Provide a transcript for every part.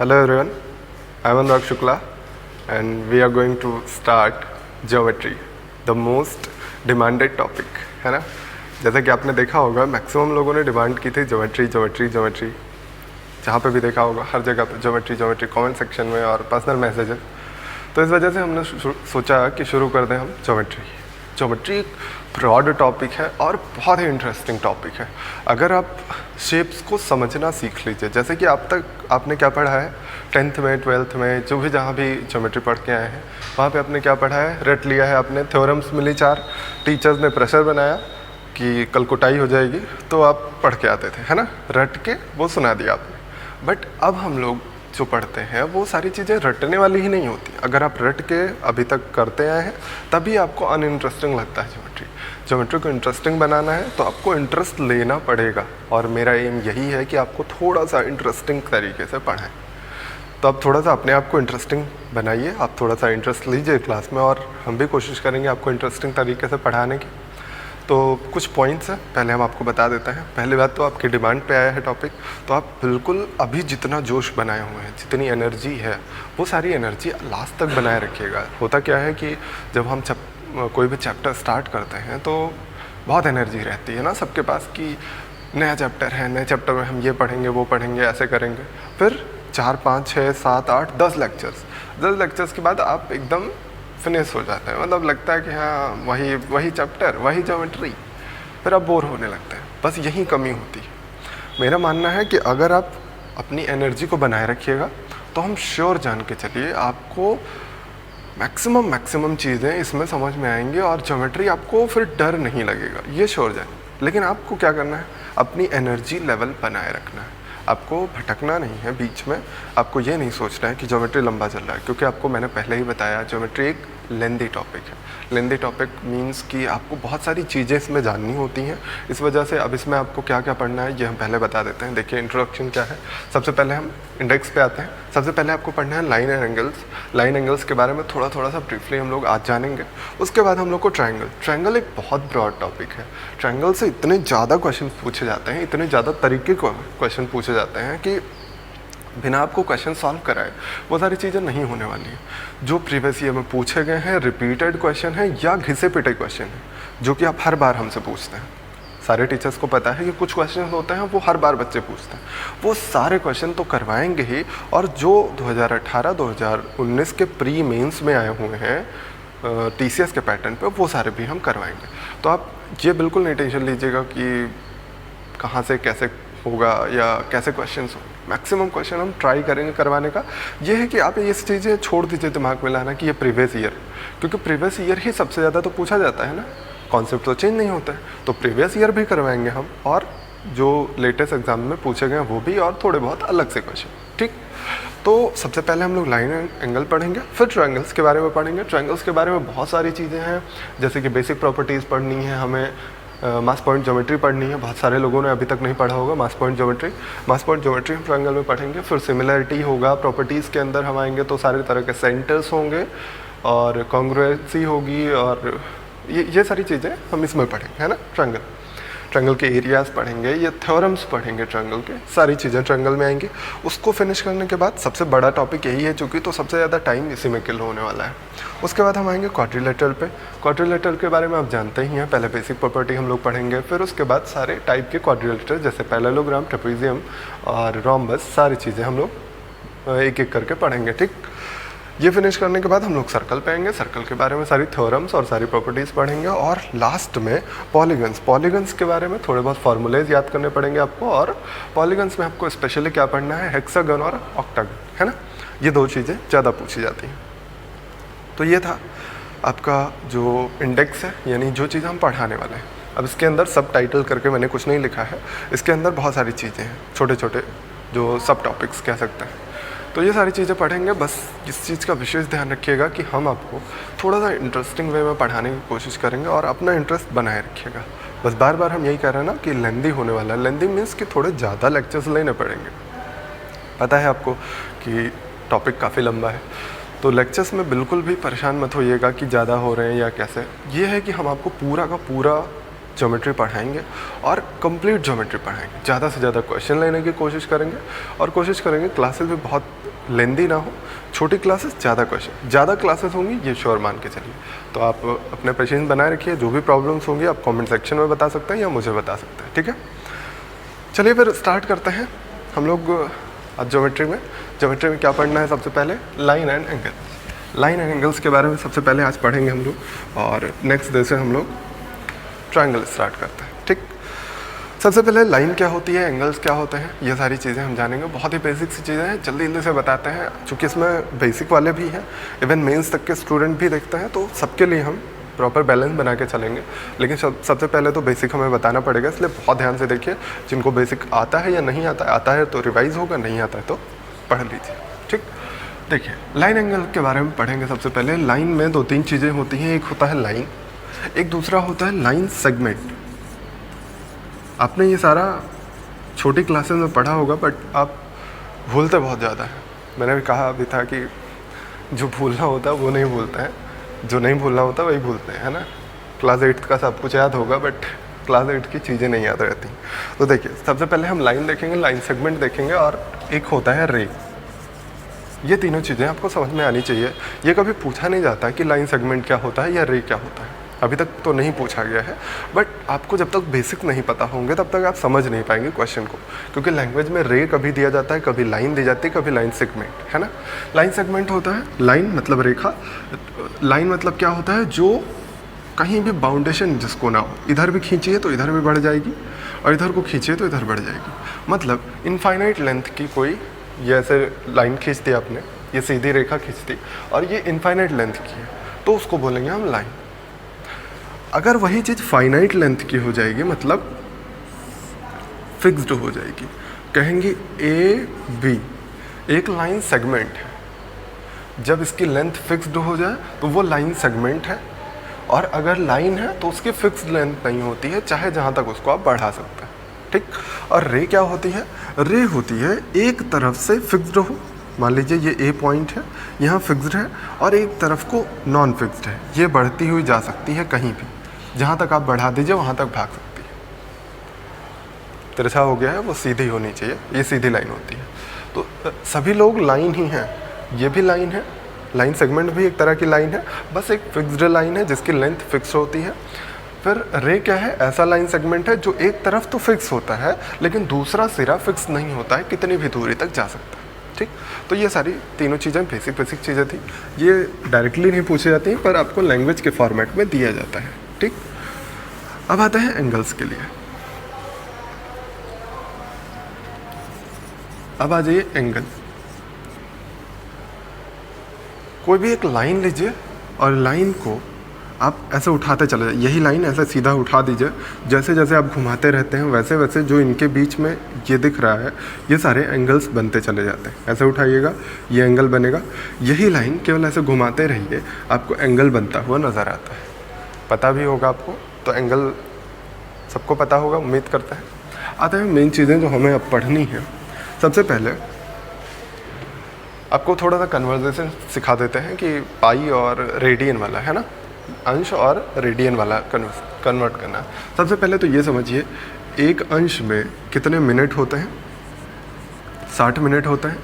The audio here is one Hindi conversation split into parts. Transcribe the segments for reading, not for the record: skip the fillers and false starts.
Hello everyone, I am Anurag Shukla and we are going to start geometry, the most demanded topic, है ना। जैसा कि आपने देखा होगा मैक्सिमम लोगों ने डिमांड की थी ज्योमेट्री ज्योमेट्री ज्योमेट्री, जहाँ पे भी देखा होगा हर जगह पे ज्योमेट्री ज्योमेट्री कमेंट सेक्शन में और पर्सनल मैसेजेस। तो इस वजह से हमने सोचा कि शुरू कर दें हम ज्योमेट्री। ज्योमेट्री एक ब्रॉड टॉपिक है और बहुत ही इंटरेस्टिंग टॉपिक है। अगर आप शेप्स को समझना सीख लीजिए, जैसे कि आप तक आपने क्या पढ़ा है 10th में 12th में, जो भी जहाँ भी ज्योमेट्री पढ़ के आए हैं वहाँ पे आपने क्या पढ़ा है, रट लिया है आपने, थ्योरम्स मिली 4, टीचर्स ने प्रेशर बनाया कि कल कुटाई हो जाएगी तो आप पढ़ के आते थे, है ना, रट के वो सुना दिया आपने। बट अब हम लोग जो पढ़ते हैं वो सारी चीज़ें रटने वाली ही नहीं होती। अगर आप रट के अभी तक करते आए हैं तभी आपको अनइंटरेस्टिंग लगता है ज्योमेट्री। ज्योमेट्री को इंटरेस्टिंग बनाना है तो आपको इंटरेस्ट लेना पड़ेगा और मेरा एम यही है कि आपको थोड़ा सा इंटरेस्टिंग तरीके से पढ़ाएं। तो आप थोड़ा सा अपने आप को इंटरेस्टिंग बनाइए, आप थोड़ा सा इंटरेस्ट लीजिए क्लास में और हम भी कोशिश करेंगे आपको इंटरेस्टिंग तरीके से पढ़ाने की। तो कुछ पॉइंट्स हैं, पहले हम आपको बता देते हैं। पहली बात तो आपकी डिमांड पे आया है टॉपिक, तो आप बिल्कुल अभी जितना जोश बनाए हुए हैं, जितनी एनर्जी है, वो सारी एनर्जी लास्ट तक बनाए रखिएगा। होता क्या है कि जब हम कोई भी चैप्टर स्टार्ट करते हैं तो बहुत एनर्जी रहती है ना सबके पास कि नया चैप्टर है, नए चैप्टर में हम ये पढ़ेंगे वो पढ़ेंगे ऐसे करेंगे। फिर 4 5 6 7 8 10 लेक्चर्स के बाद आप एकदम फिनिश हो जाते हैं, मतलब लगता है कि हाँ वही चैप्टर वही ज्योमेट्री, फिर आप बोर होने लगते हैं। बस यही कमी होती है। मेरा मानना है कि अगर आप अपनी एनर्जी को बनाए रखिएगा तो हम श्योर जान के चलिए आपको मैक्सिमम चीज़ें इसमें समझ में आएंगी और ज्योमेट्री आपको फिर डर नहीं लगेगा, ये श्योर जान। लेकिन आपको क्या करना है, अपनी एनर्जी लेवल बनाए रखना है, आपको भटकना नहीं है बीच में। आपको ये नहीं सोचना है कि ज्योमेट्री लंबा चल रहा है, क्योंकि आपको मैंने पहले ही बताया ज्योमेट्री एक लेंदी टॉपिक है। लेंदी टॉपिक मींस कि आपको बहुत सारी चीज़ें इसमें जाननी होती हैं। इस वजह से अब इसमें आपको क्या क्या पढ़ना है ये हम पहले बता देते हैं। देखिए इंट्रोडक्शन क्या है, सबसे पहले हम इंडेक्स पे आते हैं। सबसे पहले आपको पढ़ना है line and angles. Line angles के बारे में थोड़ा सा ब्रीफली हम लोग आज जानेंगे। उसके बाद हम लोग को ट्रायंगल एक बहुत ब्रॉड टॉपिक है। ट्रायंगल से इतने ज़्यादा क्वेश्चन पूछे जाते हैं, इतने ज़्यादा तरीके के क्वेश्चन पूछे जाते हैं कि बिना आपको क्वेश्चन सॉल्व कराए वो सारी चीज़ें नहीं होने वाली हैं। जो प्रीवियस ईयर में पूछे गए हैं रिपीटेड क्वेश्चन है या घिसे पिटे क्वेश्चन है, जो कि आप हर बार हमसे पूछते हैं। सारे टीचर्स को पता है कि कुछ क्वेश्चन होते हैं वो हर बार बच्चे पूछते हैं, वो सारे क्वेश्चन तो करवाएंगे ही। और जो 2018-2019 के प्री मेंस में आए हुए हैं TCS के पैटर्न पे, वो सारे भी हम करवाएंगे। तो आप ये बिल्कुल नहीं टेंशन लीजिएगा कि कहाँ से कैसे होगा या कैसे क्वेश्चंस हो। मैक्सिमम क्वेश्चन हम ट्राई करेंगे करवाने का। ये है कि आप ये चीज़ें छोड़ दीजिए दिमाग में लाना कि ये प्रीवियस ईयर, क्योंकि प्रीवियस ईयर ही सबसे ज़्यादा तो पूछा जाता है ना, कॉन्सेप्ट तो चेंज नहीं होता है। तो प्रीवियस ईयर भी करवाएंगे हम, और जो लेटेस्ट एग्जाम में पूछे गए वो भी, और थोड़े बहुत अलग से क्वेश्चन, ठीक। तो सबसे पहले हम लोग लाइन एंगल पढ़ेंगे, फिर ट्रायंगल्स के बारे में पढ़ेंगे। ट्रायंगल्स के बारे में बहुत सारी चीज़ें हैं, जैसे कि बेसिक प्रॉपर्टीज़ पढ़नी है हमें, मास पॉइंट ज्योमेट्री पढ़नी है। बहुत सारे लोगों ने अभी तक नहीं पढ़ा होगा मास पॉइंट ज्योमेट्री हम ट्रायंगल में पढ़ेंगे। फिर सिमिलरिटी होगा, प्रॉपर्टीज़ के अंदर हम आएंगे तो सारे तरह के सेंटर्स होंगे और कॉन्ग्रुएंसी होगी, और ये सारी चीज़ें हम इसमें पढ़ेंगे, है ना। ट्रायंगल के एरियाज़ पढ़ेंगे, ये थ्योरम्स पढ़ेंगे ट्रायंगल के, सारी चीज़ें ट्रायंगल में आएंगी। उसको फिनिश करने के बाद सबसे बड़ा टॉपिक यही है, चूँकि तो सबसे ज़्यादा टाइम इसी में किल होने वाला है। उसके बाद हम आएंगे क्वाड्रिलेटरल पे। क्वाड्रिलेटरल के बारे में आप जानते ही हैं, पहले बेसिक प्रॉपर्टी हम लोग पढ़ेंगे, फिर उसके बाद सारे टाइप के क्वाड्रिलेटर जैसे पैरेललोग्राम, ट्रेपेजियम और रोम्बस, सारी चीज़ें हम लोग एक एक करके पढ़ेंगे, ठीक। ये फिनिश करने के बाद हम लोग सर्कल पे आएंगे। सर्कल के बारे में सारी थ्योरम्स और सारी प्रॉपर्टीज़ पढ़ेंगे, और लास्ट में पॉलीगन्स के बारे में थोड़े बहुत फार्मूलेज याद करने पड़ेंगे आपको। और पॉलीगन्स में आपको स्पेशली क्या पढ़ना है, हेक्सागन और ऑक्टागन, है ना। ये दो चीज़ें ज़्यादा पूछी जाती हैं। तो ये था आपका जो इंडेक्स है, यानी जो चीज़ हम पढ़ाने वाले हैं। अब इसके अंदर सब टाइटल करके मैंने कुछ नहीं लिखा है, इसके अंदर बहुत सारी चीज़ें हैं, छोटे छोटे जो सब टॉपिक्स कह सकते हैं। तो ये सारी चीज़ें पढ़ेंगे। बस इस चीज़ का विशेष ध्यान रखिएगा कि हम आपको थोड़ा सा इंटरेस्टिंग वे में पढ़ाने की कोशिश करेंगे और अपना इंटरेस्ट बनाए रखिएगा। बस बार बार हम यही कह रहे हैं ना कि लेंदी होने वाला है। लेंदी मीन्स कि थोड़े ज़्यादा लेक्चर्स लेने पड़ेंगे। पता है आपको कि टॉपिक काफ़ी लंबा है, तो लेक्चर्स में बिल्कुल भी परेशान मत होइएगा कि ज़्यादा हो रहे हैं या कैसे। ये है कि हम आपको पूरा का पूरा ज्योमेट्री पढ़ाएंगे और कंप्लीट ज्योमेट्री पढ़ाएंगे। ज़्यादा से ज़्यादा क्वेश्चन लेने की कोशिश करेंगे और कोशिश करेंगे क्लासेस भी बहुत लेंदी ना हो, छोटी क्लासेस ज़्यादा क्वेश्चन, ज़्यादा क्लासेस होंगी ये श्योर मान के चलिए। तो आप अपने पेशेंस बनाए रखिए, जो भी प्रॉब्लम्स होंगी आप कमेंट सेक्शन में बता सकते हैं या मुझे बता सकते हैं, ठीक है। चलिए फिर स्टार्ट करते हैं हम लोग आज ज्योमेट्री में क्या पढ़ना है सबसे पहले, line and angle. Line and angles के बारे में सबसे पहले आज पढ़ेंगे हम लोग, और नेक्स्ट डे से हम लोग ट्रायंगल स्टार्ट करते हैं, ठीक। सबसे पहले लाइन क्या होती है, एंगल्स क्या होते हैं, ये सारी चीज़ें हम जानेंगे। बहुत ही बेसिक सी चीज़ें हैं, जल्दी जल्दी से बताते हैं, चूँकि इसमें बेसिक वाले भी हैं, इवन मेंस तक के स्टूडेंट भी देखते हैं, तो सबके लिए हम प्रॉपर बैलेंस बना के चलेंगे। लेकिन सबसे पहले तो बेसिक हमें बताना पड़ेगा, इसलिए बहुत ध्यान से देखिए। जिनको बेसिक आता है या नहीं आता है तो रिवाइज होगा, नहीं आता है तो पढ़ लीजिए, ठीक। देखिए लाइन एंगल के बारे में पढ़ेंगे। सबसे पहले लाइन में 2-3 चीज़ें होती हैं, एक होता है लाइन, एक दूसरा होता है लाइन सेगमेंट। आपने ये सारा छोटी क्लासेस में पढ़ा होगा, बट आप भूलते बहुत ज़्यादा है। मैंने भी कहा अभी था कि जो भूलना होता है वो नहीं भूलते हैं, जो नहीं भूलना होता वही भूलते हैं, है ना। क्लास 8 का सब कुछ याद होगा, बट क्लास 8 की चीज़ें नहीं याद रहती। तो देखिए सबसे पहले हम लाइन देखेंगे, लाइन सेगमेंट देखेंगे, और एक होता है रे। ये तीनों चीज़ें आपको समझ में आनी चाहिए। ये कभी पूछा नहीं जाता कि लाइन सेगमेंट क्या होता है या रे क्या होता है, अभी तक तो नहीं पूछा गया है। बट आपको जब तक बेसिक नहीं पता होंगे तब तक आप समझ नहीं पाएंगे क्वेश्चन को, क्योंकि लैंग्वेज में रे कभी दिया जाता है, कभी लाइन दी जाती है, कभी लाइन सेगमेंट, है ना। लाइन सेगमेंट होता है, लाइन मतलब रेखा, लाइन मतलब क्या होता है, जो कहीं भी बाउंडेशन जिसको ना हो, इधर भी खींचिए तो इधर भी बढ़ जाएगी, और इधर को खींचिए तो इधर बढ़ जाएगी। मतलब इनफाइनाइट लेंथ की कोई, ये ऐसे लाइन खींच दी आपने, ये सीधी रेखा खींच दी, और ये इनफाइनाइट लेंथ की है, तो उसको बोलेंगे हम लाइन। अगर वही चीज़ फाइनाइट लेंथ की हो जाएगी, मतलब फिक्स्ड हो जाएगी, कहेंगे ए बी एक लाइन सेगमेंट है। जब इसकी लेंथ फिक्स्ड हो जाए तो वो लाइन सेगमेंट है, और अगर लाइन है तो उसकी फिक्स्ड लेंथ नहीं होती है, चाहे जहाँ तक उसको आप बढ़ा सकते हैं, ठीक। और रे क्या होती है, रे होती है एक तरफ से फिक्स्ड हो, मान लीजिए ये ए पॉइंट है, यहाँ फिक्स्ड है, और एक तरफ को नॉन फिक्स्ड है, ये बढ़ती हुई जा सकती है कहीं भी, जहाँ तक आप बढ़ा दीजिए वहाँ तक भाग सकती है। तिरछा हो गया है वो सीधी होनी चाहिए, ये सीधी लाइन होती है। तो सभी लोग लाइन ही हैं, ये भी लाइन है, लाइन सेगमेंट भी एक तरह की लाइन है, बस एक फिक्स्ड लाइन है जिसकी लेंथ फिक्स होती है। फिर रे क्या है, ऐसा लाइन सेगमेंट है जो एक तरफ तो फिक्स होता है लेकिन दूसरा सिरा फिक्स नहीं होता है, कितनी भी दूरी तक जा सकता है, ठीक। तो ये सारी तीनों चीज़ें बेसिक चीज़ें थी, ये डायरेक्टली नहीं पूछी जाती हैं, पर आपको लैंग्वेज के फॉर्मेट में दिया जाता है, ठीक। अब आते हैं एंगल्स के लिए। अब आ जाइए एंगल। कोई भी एक लाइन लीजिए और लाइन को आप ऐसे उठाते चले जाइए, यही लाइन ऐसे सीधा उठा दीजिए, जैसे जैसे आप घुमाते रहते हैं वैसे वैसे जो इनके बीच में ये दिख रहा है ये सारे एंगल्स बनते चले जाते हैं। ऐसे उठाइएगा ये एंगल बनेगा, यही लाइन केवल ऐसे घुमाते रहिए, आपको एंगल बनता हुआ नज़र आता है। पता भी होगा आपको, तो एंगल सबको पता होगा, उम्मीद करते हैं। आते हैं मेन चीज़ें जो हमें अब पढ़नी है। सबसे पहले आपको थोड़ा सा कन्वर्जेशन सिखा देते हैं कि पाई और रेडियन वाला, है ना, अंश और रेडियन वाला कन्वर्ट करना। सबसे पहले तो ये समझिए, एक अंश में कितने मिनट होते हैं, 60 मिनट होते हैं,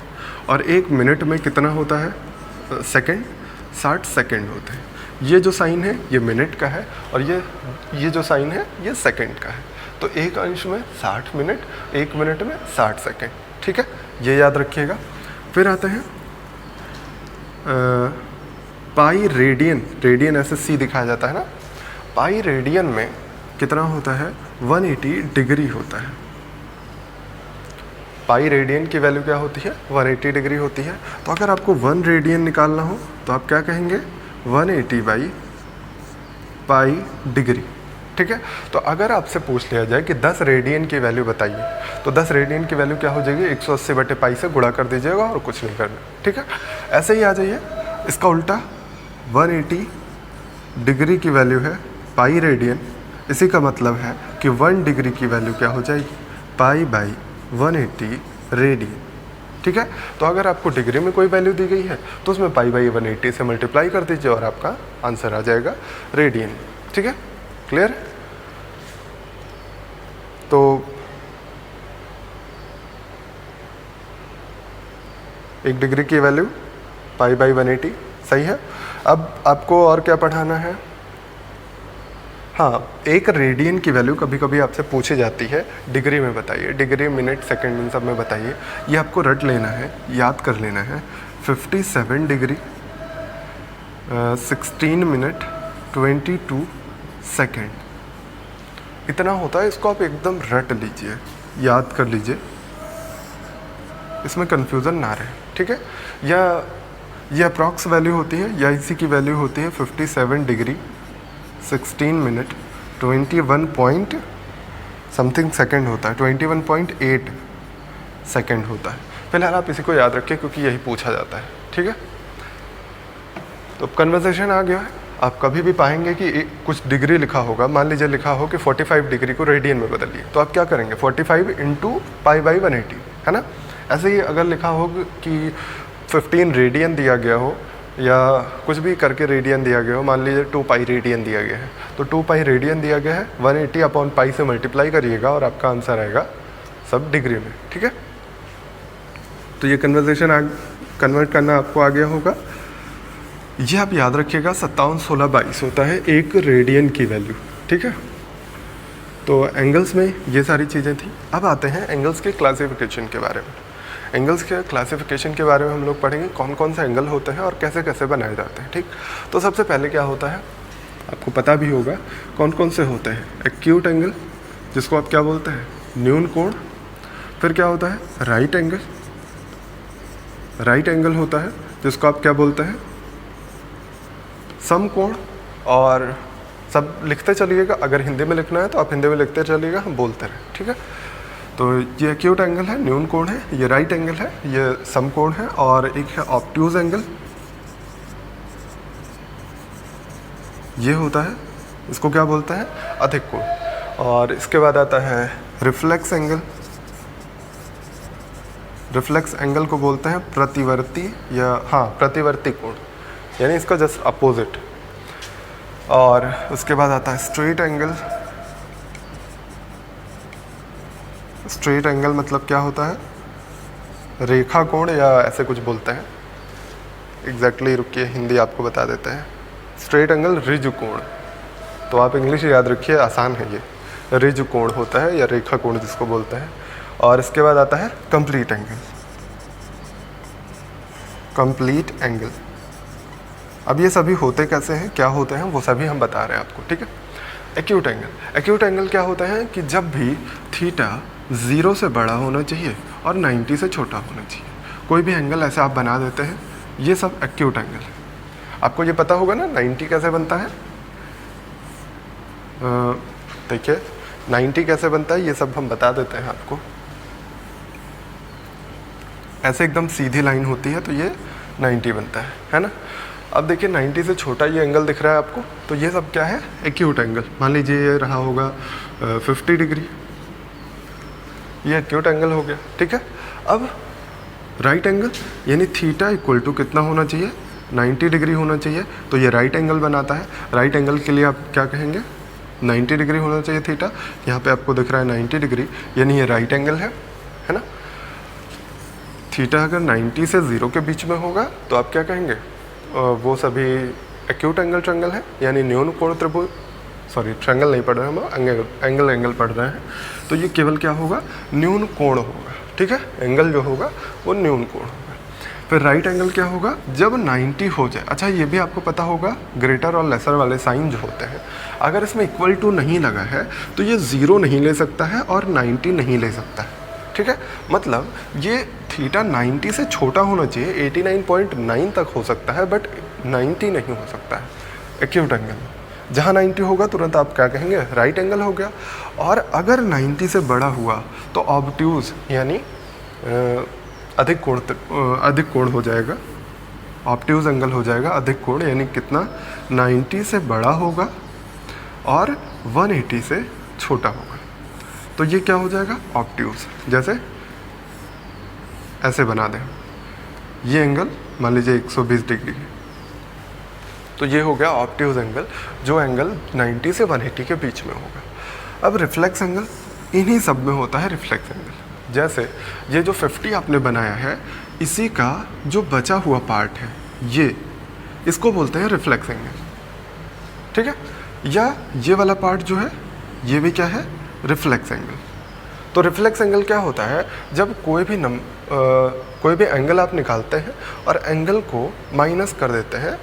और एक मिनट में कितना होता है सेकंड, 60 सेकंड होते हैं। ये जो साइन है ये मिनट का है, और ये जो साइन है ये सेकंड का है। तो एक अंश में 60 मिनट, एक मिनट में 60 सेकंड, ठीक है, ये याद रखिएगा। फिर आते हैं पाई रेडियन, रेडियन ऐसे सी दिखाया जाता है ना, पाई रेडियन में कितना होता है, 180 डिग्री होता है। पाई रेडियन की वैल्यू क्या होती है, 180 डिग्री होती है। तो अगर आपको 1 रेडियन निकालना हो तो आप क्या कहेंगे, 180 बाई पाई डिग्री, ठीक है। तो अगर आपसे पूछ लिया जाए कि 10 रेडियन की वैल्यू बताइए, तो 10 रेडियन की वैल्यू क्या हो जाएगी, 180 बटे पाई से गुणा कर दीजिएगा और कुछ नहीं करना, ठीक है। ऐसे ही आ जाइए, इसका उल्टा 180 डिग्री की वैल्यू है पाई रेडियन, इसी का मतलब है कि 1 डिग्री की वैल्यू क्या हो जाएगी, पाई बाई 180 रेडियन, ठीक है। तो अगर आपको डिग्री में कोई वैल्यू दी गई है तो उसमें पाई बाई 180 से मल्टीप्लाई कर दीजिए और आपका आंसर आ जाएगा रेडियन, ठीक है, क्लियर। तो 1 डिग्री की वैल्यू π/180, सही है। अब आपको और क्या पढ़ाना है? हाँ, एक रेडियन की वैल्यू कभी कभी आपसे पूछी जाती है, डिग्री में बताइए, डिग्री, मिनट, सेकंड, इन सब में बताइए। ये आपको रट लेना है, याद कर लेना है। 57 डिग्री 16 मिनट 22 सेकंड, इतना होता है। इसको आप एकदम रट लीजिए, याद कर लीजिए, इसमें कन्फ्यूज़न ना रहे, ठीक है। या ये अप्रॉक्स वैल्यू होती है या इसी की वैल्यू होती है 57 degree 16 minute 21 point something second होता है, 21.8 सेकेंड होता है। फिलहाल आप इसी को याद रखिए क्योंकि यही पूछा जाता है, ठीक है। तो कन्वर्सेशन आ गया है। आप कभी भी पाएंगे कि कुछ डिग्री लिखा होगा, मान लीजिए लिखा हो कि 45 डिग्री को रेडियन में बदलिए, तो आप क्या करेंगे? 45 इंटू π/180, है ना। ऐसे ही अगर लिखा हो कि 15 रेडियन दिया गया हो या कुछ भी करके रेडियन दिया गया हो, मान लीजिए 2π रेडियन दिया गया है, तो 2π रेडियन दिया गया है, 180/π से मल्टीप्लाई करिएगा और आपका आंसर आएगा सब डिग्री में, ठीक है। तो ये कन्वर्सेशन कन्वर्ट करना आपको आ गया होगा। ये आप याद रखिएगा 57, 16, 22 होता है एक रेडियन की वैल्यू, ठीक है। तो एंगल्स में ये सारी चीज़ें थी। अब आते हैं एंगल्स के क्लासिफिकेशन के बारे में। एंगल्स के क्लासिफिकेशन के बारे में हम लोग पढ़ेंगे, कौन कौन से एंगल होते हैं और कैसे कैसे बनाए जाते हैं, ठीक। तो सबसे पहले क्या होता है, आपको पता भी होगा कौन कौन से होते हैं। एक्यूट एंगल, जिसको आप क्या बोलते हैं? न्यून कोण। फिर क्या होता है? Right angle. राइट एंगल होता है जिसको आप क्या बोलते हैं? समकोण। और सब लिखते चलिएगा, अगर हिंदी में लिखना है तो आप हिंदी में लिखते चलिएगा, हम बोलते रहें, ठीक है। तो ये एक्यूट एंगल है, न्यून कोण है, ये राइट एंगल है, ये समकोण है, और एक है ऑब्ट्यूज एंगल, ये होता है, इसको क्या बोलते हैं? अधिक कोण। और इसके बाद आता है रिफ्लेक्स एंगल। रिफ्लेक्स एंगल को बोलते हैं प्रतिवर्ती या प्रतिवर्ती कोण, यानी इसका जस्ट अपोजिट। और उसके बाद आता है स्ट्रेट एंगल। स्ट्रेट एंगल मतलब क्या होता है? रेखा कोण या ऐसे कुछ बोलते हैं, एग्जैक्टली रुकिए हिंदी आपको बता देते हैं। स्ट्रेट एंगल ऋजु कोण, तो आप इंग्लिश याद रखिए, आसान है ये। ऋजु कोण होता है या रेखा कोण जिसको बोलते हैं। और इसके बाद आता है कंप्लीट एंगल। कंप्लीट एंगल, अब ये सभी होते कैसे हैं, क्या होते हैं, वो सभी हम बता रहे हैं आपको, ठीक है। Acute angle. एक्यूट एंगल क्या होता है कि जब भी थीटा 0 से बड़ा होना चाहिए और 90 से छोटा होना चाहिए, कोई भी एंगल ऐसे आप बना देते हैं, ये सब एक्यूट एंगल है। आपको ये पता होगा ना 90 कैसे बनता है? देखिए 90 कैसे बनता है, ये सब हम बता देते हैं आपको। ऐसे एकदम सीधी लाइन होती है तो ये 90 बनता है ना। अब देखिए 90 से छोटा ये एंगल दिख रहा है आपको, तो ये सब क्या है? Acute angle. मान लीजिए ये रहा होगा 50 डिग्री, ये एक्यूट एंगल हो गया, ठीक है। अब राइट एंगल, यानी थीटा इक्वल टू कितना होना चाहिए? 90 डिग्री होना चाहिए, तो ये राइट एंगल बनाता है। राइट एंगल के लिए आप क्या कहेंगे? 90 डिग्री होना चाहिए थीटा। यहाँ पे आपको दिख रहा है 90 डिग्री, यानी ये राइट एंगल है ना। थीटा अगर 90 से 0 के बीच में होगा तो आप क्या कहेंगे? वो सभी एक्यूट एंगल ट्रायंगल है, यानी न्यून कोण त्रिभुज, सॉरी ट्रायंगल नहीं पढ़ रहे हैं हम, एंगल पढ़ रहे हैं। तो ये केवल क्या होगा? न्यून कोण होगा, ठीक है। एंगल जो होगा वो न्यून कोण होगा। फिर राइट एंगल क्या होगा? जब 90 हो जाए। अच्छा, ये भी आपको पता होगा, ग्रेटर और लेसर वाले साइन जो होते हैं, अगर इसमें इक्वल टू नहीं लगा है तो ये 0 नहीं ले सकता है और 90 नहीं ले सकता है, ठीक है। मतलब ये थीटा 90 से छोटा होना चाहिए, 89.9 तक हो सकता है, बट 90 नहीं हो सकता है एक्यूट एंगल। जहाँ 90 होगा तुरंत आप क्या कहेंगे? राइट एंगल हो गया। और अगर 90 से बड़ा हुआ तो ऑब्ट्यूज, यानी अधिक कोण हो जाएगा, ऑब्ट्यूज एंगल हो जाएगा, अधिक कोण, यानी कितना? 90 से बड़ा होगा और 180 से छोटा होगा, तो ये क्या हो जाएगा? ऑब्ट्यूज। जैसे ऐसे बना दें, ये एंगल मान लीजिए 120 डिग्री है, तो ये हो गया ऑब्ट्यूज एंगल, जो एंगल 90 से 180 के बीच में होगा। अब रिफ्लेक्स एंगल, इन्हीं सब में होता है रिफ्लेक्स एंगल। जैसे ये जो 50 आपने बनाया है, इसी का जो बचा हुआ पार्ट है ये, इसको बोलते हैं रिफ्लेक्स एंगल, ठीक है। या ये वाला पार्ट जो है ये भी क्या है, रिफ्लेक्स एंगल। तो रिफ्लेक्स एंगल क्या होता है, जब कोई भी एंगल आप निकालते हैं और एंगल को माइनस कर देते हैं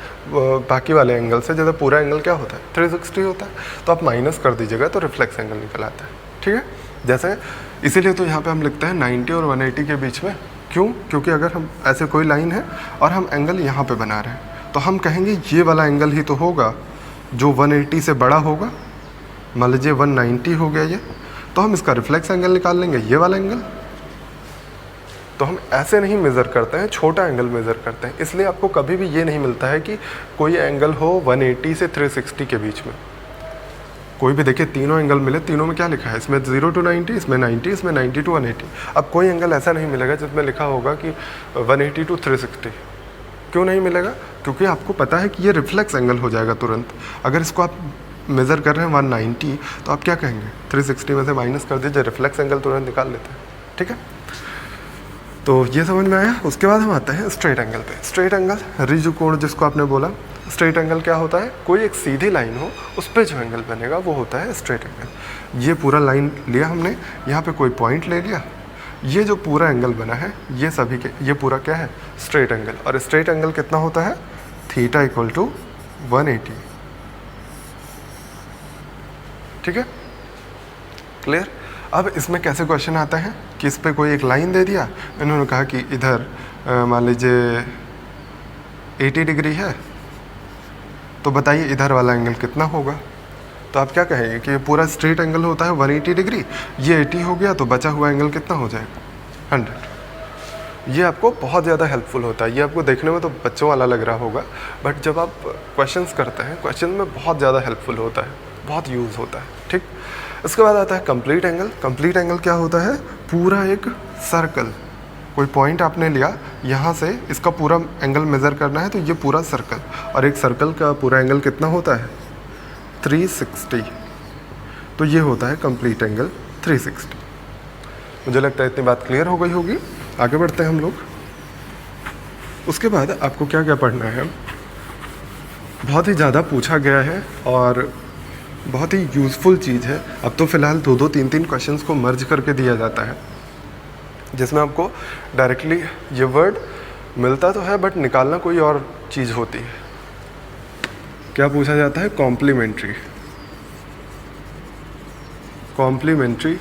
बाकी वाले एंगल से। जैसे पूरा एंगल क्या होता है 360 होता है, तो आप माइनस कर दीजिएगा तो रिफ्लेक्स एंगल निकल आता है, ठीक है। जैसे इसीलिए तो यहाँ पे हम लिखते हैं 90 और 180 के बीच में। क्यों? क्योंकि अगर हम ऐसे कोई लाइन है और हम एंगल यहाँ पे बना रहे हैं तो हम कहेंगे ये वाला एंगल ही तो होगा जो 180 से बड़ा होगा। मान लीजिए 190 हो गया ये, तो हम इसका रिफ्लेक्स एंगल निकाल लेंगे, ये वाला एंगल। तो हम ऐसे नहीं मेज़र करते हैं, छोटा एंगल मेज़र करते हैं। इसलिए आपको कभी भी ये नहीं मिलता है कि कोई एंगल हो 180 से 360 के बीच में। कोई भी देखिए तीनों एंगल मिले, तीनों में क्या लिखा है, इसमें 0 to 90, इसमें 90, इसमें 90 to 180। अब कोई एंगल ऐसा नहीं मिलेगा जिसमें लिखा होगा कि 180 to 360। क्यों नहीं मिलेगा? क्योंकि आपको पता है कि ये रिफ्लेक्स एंगल हो जाएगा तुरंत। अगर इसको आप मेज़र कर रहे हैं 190, तो आप क्या कहेंगे, 360 में से माइनस कर दीजिए, रिफ्लेक्स एंगल तुरंत निकाल लेते हैं, ठीक है। तो ये समझ में आया। उसके बाद हम आते हैं स्ट्रेट एंगल पे। स्ट्रेट एंगल, रिजु कोण जिसको आपने बोला, स्ट्रेट एंगल क्या होता है, कोई एक सीधी लाइन हो उस पर जो एंगल बनेगा वो होता है स्ट्रेट एंगल। ये पूरा लाइन लिया हमने, यहाँ पे कोई पॉइंट ले लिया, ये जो पूरा एंगल बना है ये सभी के, ये पूरा क्या है, स्ट्रेट एंगल। और स्ट्रेट एंगल कितना होता है, थीटा इक्वल टू 180, ठीक है, क्लियर। अब इसमें कैसे क्वेश्चन आता है कि इस पे कोई एक लाइन दे दिया, इन्होंने कहा कि इधर मान लीजिए 80 डिग्री है, तो बताइए इधर वाला एंगल कितना होगा। तो आप क्या कहेंगे कि ये पूरा स्ट्रेट एंगल होता है 180 डिग्री, ये 80 हो गया, तो बचा हुआ एंगल कितना हो जाएगा, 100। ये आपको बहुत ज़्यादा हेल्पफुल होता है। ये आपको देखने में तो बच्चों वाला लग रहा होगा, बट जब आप क्वेश्चंस करते हैं, क्वेश्चन में बहुत ज़्यादा हेल्पफुल होता है, बहुत यूज़ होता है, ठीक। इसके बाद आता है कंप्लीट एंगल। कंप्लीट एंगल क्या होता है, पूरा एक सर्कल, कोई पॉइंट आपने लिया, यहाँ से इसका पूरा एंगल मेज़र करना है, तो ये पूरा सर्कल, और एक सर्कल का पूरा एंगल कितना होता है, 360। तो ये होता है कंप्लीट एंगल 360। मुझे लगता है इतनी बात क्लियर हो गई होगी। आगे बढ़ते हैं हम लोग। उसके बाद आपको क्या क्या पढ़ना है, बहुत ही ज़्यादा पूछा गया है और बहुत ही यूज़फुल चीज़ है। अब तो फ़िलहाल 2-2, 3-3 क्वेश्चंस को मर्ज करके दिया जाता है, जिसमें आपको डायरेक्टली ये वर्ड मिलता तो है बट निकालना कोई और चीज़ होती है। क्या पूछा जाता है, कॉम्प्लीमेंट्री, कॉम्प्लीमेंट्री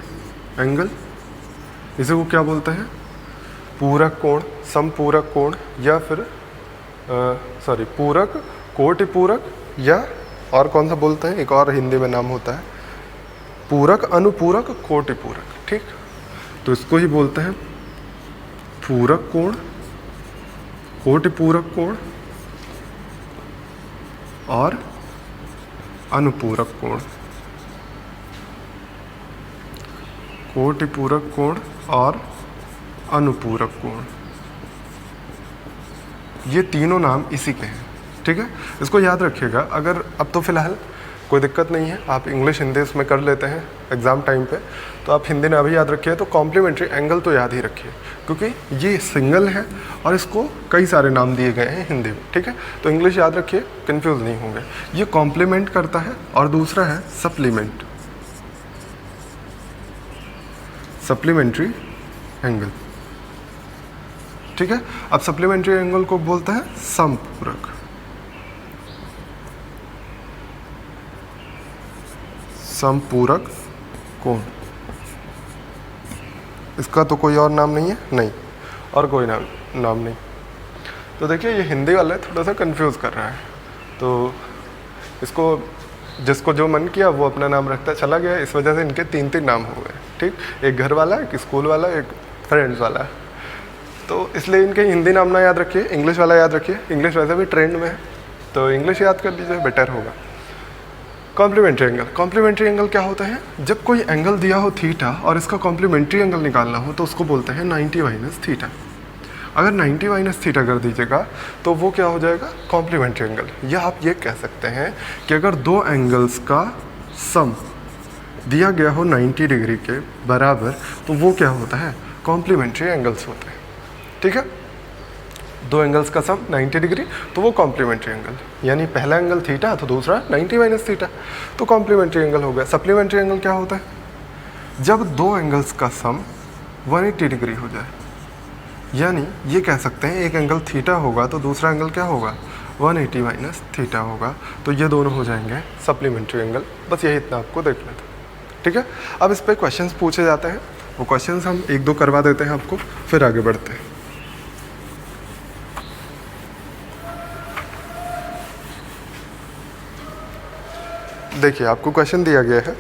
एंगल। इसे वो क्या बोलते हैं, पूरक कोण, समपूरक कोण, या फिर पूरक, कोटिपूरक, या और कौन सा बोलते हैं, एक और हिंदी में नाम होता है पूरक, अनुपूरक, कोटिपूरक, ठीक। तो इसको ही बोलते हैं पूरक कोण, कोटिपूरक कोण और अनुपूरक कोण। कोटिपूरक कोण और अनुपूरक कोण, ये तीनों नाम इसी के हैं, ठीक है। इसको याद रखिएगा। अगर अब तो फ़िलहाल कोई दिक्कत नहीं है, आप इंग्लिश हिंदी इसमें कर लेते हैं एग्ज़ाम टाइम पे, तो आप हिंदी ना भी याद रखिए, तो कॉम्प्लीमेंट्री एंगल तो याद ही रखिए, क्योंकि ये सिंगल है और इसको कई सारे नाम दिए गए हैं हिंदी में, ठीक है। तो इंग्लिश याद रखिए, कंफ्यूज नहीं होंगे। ये कॉम्प्लीमेंट करता है और दूसरा है सप्लीमेंट, सप्लीमेंट्री एंगल, ठीक है। अब सप्लीमेंट्री एंगल को बोलते हैं समपूरक, समपूरक कोण। इसका तो कोई और नाम नहीं है, नहीं, और कोई नाम नहीं। तो देखिए ये हिंदी वाला थोड़ा सा कंफ्यूज कर रहा है, तो इसको जिसको जो मन किया वो अपना नाम रखता चला गया, इस वजह से इनके 3-3 नाम हो गए, ठीक। एक घर वाला, एक स्कूल वाला, एक फ्रेंड्स वाला। तो इसलिए इनके हिंदी नाम ना याद रखिए, इंग्लिश वाला याद रखिए। इंग्लिश वैसे भी ट्रेंड में है, तो इंग्लिश याद कर लीजिए, बेटर होगा। कॉम्प्लीमेंट्री एंगल, कॉम्प्लीमेंट्री एंगल क्या होता है, जब कोई एंगल दिया हो थीटा और इसका कॉम्प्लीमेंट्री एंगल निकालना हो तो उसको बोलते हैं 90 माइनस थीटा। अगर 90 माइनस थीटा कर दीजिएगा तो वो क्या हो जाएगा, कॉम्प्लीमेंट्री एंगल। या आप ये कह सकते हैं कि अगर दो एंगल्स का सम दिया गया हो 90 डिग्री के बराबर, तो वो क्या होता है, कॉम्प्लीमेंट्री एंगल्स होते हैं, ठीक है। दो एंगल्स का सम 90 डिग्री, तो वो कॉम्प्लीमेंट्री एंगल, यानी पहला एंगल थीटा तो दूसरा 90 माइनस थीटा, तो कॉम्प्लीमेंट्री एंगल हो गया। सप्लीमेंट्री एंगल क्या होता है? जब दो एंगल्स का सम 180 डिग्री हो जाए, यानी ये कह सकते हैं एक एंगल थीटा होगा तो दूसरा एंगल क्या होगा? 180 माइनस थीटा होगा, तो ये दोनों हो जाएंगे सप्लीमेंट्री एंगल। बस यही इतना आपको देखना था, ठीक है। अब इस पर क्वेश्चंस पूछे जाते हैं, वो क्वेश्चंस हम एक दो करवा देते हैं आपको, फिर आगे बढ़ते हैं। देखिए आपको क्वेश्चन दिया गया है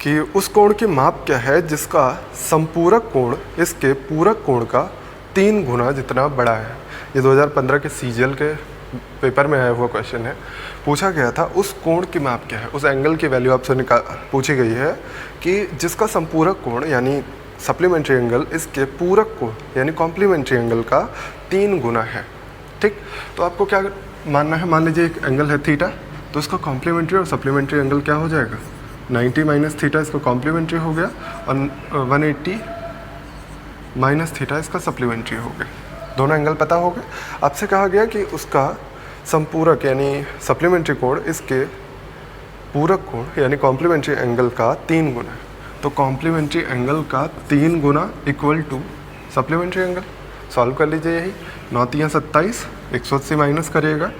कि उस कोण की माप क्या है जिसका संपूरक कोण इसके पूरक कोण का 3 गुना जितना बड़ा है। ये 2015 के सीजीएल के पेपर में आया हुआ क्वेश्चन है। पूछा गया था उस कोण की माप क्या है, उस एंगल की वैल्यू आपसे पूछी गई है कि जिसका संपूरक कोण यानी सप्लीमेंट्री एंगल इसके पूरक कोण यानी कॉम्प्लीमेंट्री एंगल का 3 गुना है, ठीक। तो आपको क्या मानना है? मान लीजिए एक एंगल है थीटा, तो इसका कॉम्प्लीमेंट्री और सप्लीमेंट्री एंगल क्या हो जाएगा? 90 माइनस थीटा इसका कॉम्प्लीमेंट्री हो गया और 180 माइनस थीटा इसका सप्लीमेंट्री हो गया। दोनों एंगल पता हो गए। आपसे कहा गया कि उसका संपूरक यानी सप्लीमेंट्री कोण इसके पूरक कोण यानी कॉम्प्लीमेंट्री एंगल का 3 गुना है। तो कॉम्प्लीमेंट्री एंगल का 3 गुना equal to supplementary angle. Solve कर लीजिए, यही 9 3 27, 180 माइनस करिएगा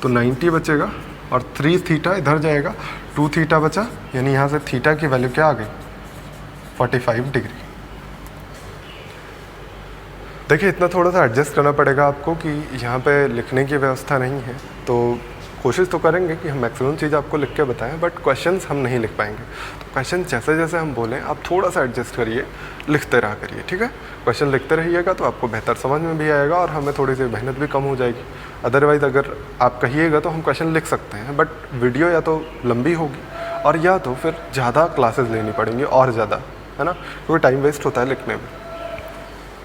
तो 90 बचेगा और 3 थीटा इधर जाएगा, 2 थीटा बचा, यानी यहाँ से थीटा की वैल्यू क्या आ गई? 45 डिग्री। देखिए इतना थोड़ा सा एडजस्ट करना पड़ेगा आपको कि यहाँ पे लिखने की व्यवस्था नहीं है, तो कोशिश तो करेंगे कि हम मैक्सिमम चीज़ आपको लिख के बताएं, बट क्वेश्चंस हम नहीं लिख पाएंगे। तो क्वेश्चन जैसे जैसे हम बोलें आप थोड़ा सा एडजस्ट करिए, लिखते रहा करिए, ठीक है। क्वेश्चन लिखते रहिएगा तो आपको बेहतर समझ में भी आएगा और हमें थोड़ी सी मेहनत भी कम हो जाएगी। अदरवाइज़ अगर आप कहिएगा तो हम क्वेश्चन लिख सकते हैं, बट वीडियो या तो लंबी होगी और या तो फिर ज़्यादा क्लासेस लेनी पड़ेंगी और ज़्यादा, है ना, क्योंकि टाइम वेस्ट होता है लिखने में।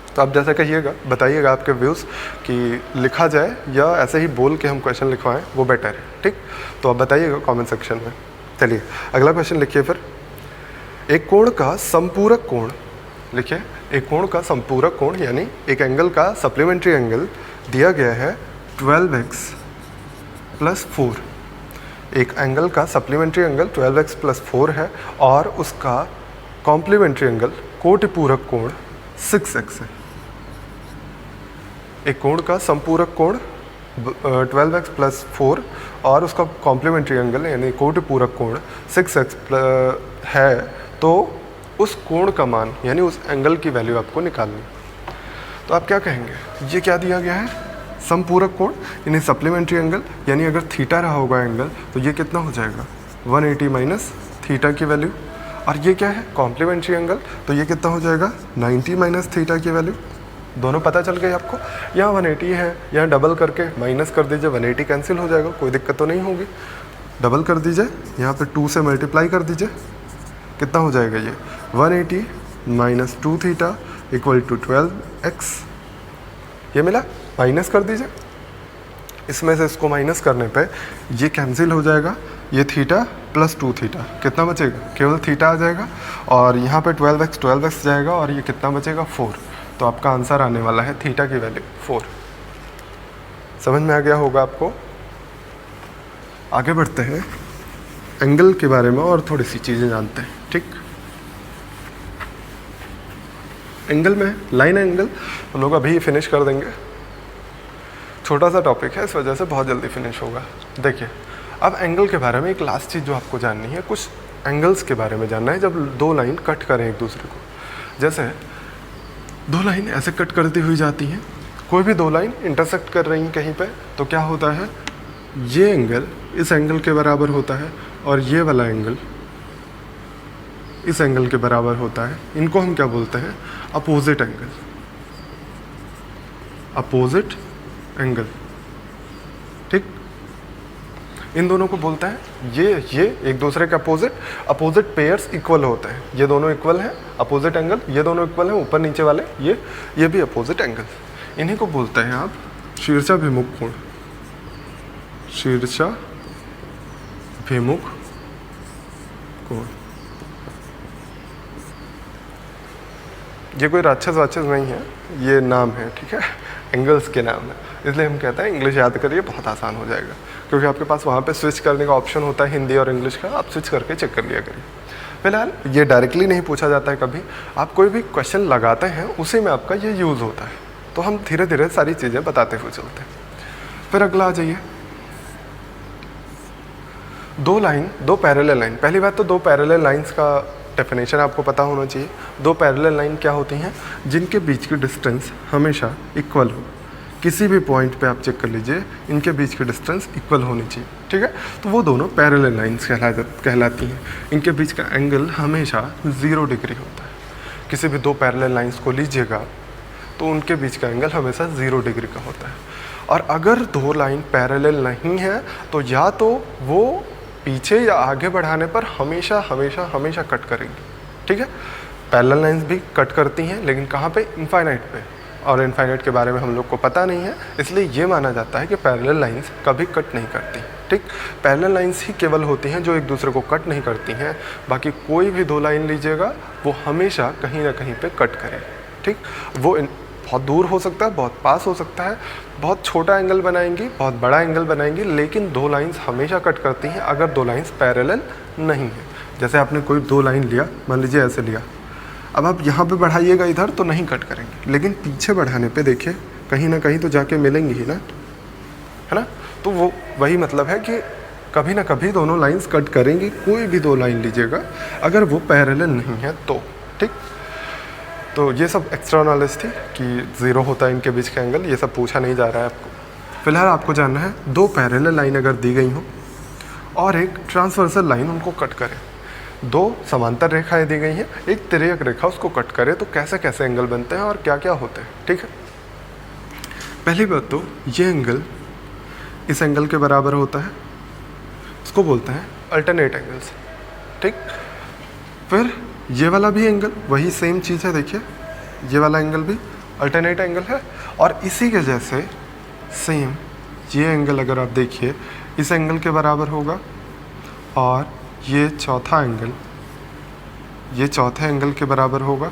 तो आप जैसा कहिएगा, बताइएगा आपके व्यूज़ कि लिखा जाए या ऐसे ही बोल के हम क्वेश्चन लिखवाएं, वो बेटर है, ठीक। तो आप बताइएगा कमेंट सेक्शन में। चलिए अगला क्वेश्चन लिखिए फिर। एक कोण का संपूरक कोण लिखिए। एक कोण का संपूरक कोण यानी एक एंगल का सप्लीमेंट्री एंगल दिया गया है 12x + 4। एक एंगल का सप्लीमेंट्री एंगल 12x + 4 है और उसका कॉम्प्लीमेंट्री एंगल कोटिपूरक कोण 6x है। एक कोण का संपूरक कोण 12x + 4 और उसका कॉम्प्लीमेंट्री एंगल यानी कोटिपूरक कोण 6x है, तो उस कोण का मान यानी उस एंगल की वैल्यू आपको निकालनी। तो आप क्या कहेंगे? ये क्या दिया गया है? संपूरक कोण यानी सप्लीमेंट्री एंगल, यानी अगर थीटा रहा होगा एंगल तो ये कितना हो जाएगा? 180 माइनस थीटा की वैल्यू। और ये क्या है? कॉम्प्लीमेंट्री एंगल, तो ये कितना हो जाएगा? 90 माइनस थीटा की वैल्यू। दोनों पता चल गए आपको। यहाँ 180 है, यहाँ डबल करके माइनस कर दीजिए, 180 कैंसिल हो जाएगा, कोई दिक्कत तो नहीं होगी। डबल कर दीजिए, यहाँ पे 2 से मल्टीप्लाई कर दीजिए, कितना हो जाएगा ये? 180 minus 2 theta equal to 12x। ये मिला, माइनस कर दीजिए। इसमें से इसको माइनस करने पे ये कैंसिल हो जाएगा, ये थीटा प्लस 2 थीटा, कितना बचेगा? केवल थीटा आ जाएगा और यहाँ पे 12x जाएगा और ये कितना बचेगा? 4। तो आपका आंसर आने वाला है थीटा की वैल्यू 4। समझ में आ गया होगा आपको। आगे बढ़ते हैं, एंगल के बारे में और थोड़ी सी चीज़ें जानते हैं, ठीक। एंगल में लाइन एंगल हम लोग अभी फिनिश कर देंगे, छोटा सा टॉपिक है, इस वजह से बहुत जल्दी फिनिश होगा। देखिए अब एंगल के बारे में एक लास्ट चीज़ जो आपको जाननी है, कुछ एंगल्स के बारे में जानना है जब दो लाइन कट करें एक दूसरे को। जैसे दो लाइन ऐसे कट करती हुई जाती हैं, कोई भी दो लाइन इंटरसेक्ट कर रही हैं कहीं पे, तो क्या होता है? ये एंगल इस एंगल के बराबर होता है और ये वाला एंगल इस एंगल के बराबर होता है। इनको हम क्या बोलते हैं? Opposite angle. अपोजिट एंगल, ठीक। इन दोनों को बोलते हैं ये एक दूसरे के अपोजिट पेयर्स इक्वल होते हैं। ये दोनों इक्वल हैं, अपोजिट एंगल, ये दोनों इक्वल हैं, ऊपर नीचे वाले ये भी अपोजिट एंगल। इन्हीं को बोलते हैं आप शीर्षाभिमुख कोण। शीर्षाभिमुख कोण, ये कोई राक्षस वाक्षस नहीं है, ये नाम है, ठीक है, एंगल्स के नाम है, इसलिए हम कहते हैं इंग्लिश याद करिए, बहुत आसान हो जाएगा, क्योंकि आपके पास वहाँ पे स्विच करने का ऑप्शन होता है हिंदी और इंग्लिश का, आप स्विच करके चेक कर लिया करिए। फिलहाल ये डायरेक्टली नहीं पूछा जाता है कभी, आप कोई भी क्वेश्चन लगाते हैं उसी में आपका ये यूज़ होता है, तो हम धीरे धीरे सारी चीज़ें बताते हुए चलते हैं। फिर अगला आ जाइए, दो पैरेलल लाइन। पहली बात तो दो पैरेलल लाइंस का डेफिनेशन आपको पता होना चाहिए। दो पैरेलल लाइन क्या होती हैं? जिनके बीच की डिस्टेंस हमेशा इक्वल हो। किसी भी पॉइंट पे आप चेक कर लीजिए, इनके बीच की डिस्टेंस इक्वल होनी चाहिए, ठीक है, तो वो दोनों पैरेलल लाइंस कहलाती हैं। इनके बीच का एंगल हमेशा 0 डिग्री होता है। किसी भी दो पैरेलल लाइंस को लीजिएगा तो उनके बीच का एंगल हमेशा 0 डिग्री का होता है। और अगर दो लाइन पैरेलल नहीं है तो या तो वो पीछे या आगे बढ़ाने पर हमेशा हमेशा हमेशा कट करेंगी, ठीक है। पैरेलल लाइंस भी कट करती हैं, लेकिन कहाँ पे? इनफाइनाइट पे, और इनफाइनाइट के बारे में हम लोग को पता नहीं है, इसलिए ये माना जाता है कि पैरेलल लाइंस कभी कट नहीं करती, ठीक। पैरेलल लाइंस ही केवल होती हैं जो एक दूसरे को कट नहीं करती हैं, बाकी कोई भी दो लाइन लीजिएगा वो हमेशा कहीं ना कहीं पे कट करें, ठीक। वो बहुत दूर हो सकता है, बहुत पास हो सकता है, बहुत छोटा एंगल बनाएंगी, बहुत बड़ा एंगल बनाएंगी, लेकिन दो लाइंस हमेशा कट करती हैं अगर दो लाइंस पैरेलल नहीं है। जैसे आपने कोई दो लाइन लिया, मान लीजिए ऐसे लिया, अब आप यहाँ पे बढ़ाइएगा इधर तो नहीं कट करेंगे, लेकिन पीछे बढ़ाने पे देखिए कहीं ना कहीं तो जाके मिलेंगी ही ना, है ना। तो वो वही मतलब है कि कभी ना कभी दोनों लाइंस कट करेंगी। कोई भी दो लाइन लीजिएगा अगर वो पैरेलल नहीं है तो, ठीक। तो ये सब एक्स्ट्रा नॉलेज थी कि 0 होता है इनके बीच का एंगल, ये सब पूछा नहीं जा रहा है आपको। फिलहाल आपको जानना है, दो पैरेलल लाइन अगर दी गई हो और एक ट्रांसवर्सल लाइन उनको कट करे, दो समांतर रेखाएं दी गई हैं, एक तिर्यक रेखा उसको कट करे, तो कैसे कैसे एंगल बनते हैं और क्या क्या होते हैं, ठीक है। पहली बात तो ये एंगल इस एंगल के बराबर होता है, इसको बोलते हैं अल्टरनेट एंगल्स, ठीक। फिर ये वाला भी एंगल वही सेम चीज़ है, देखिए ये वाला एंगल भी अल्टरनेट एंगल है, और इसी के जैसे सेम ये एंगल अगर आप देखिए इस एंगल के बराबर होगा, और ये चौथा एंगल ये चौथे एंगल के बराबर होगा।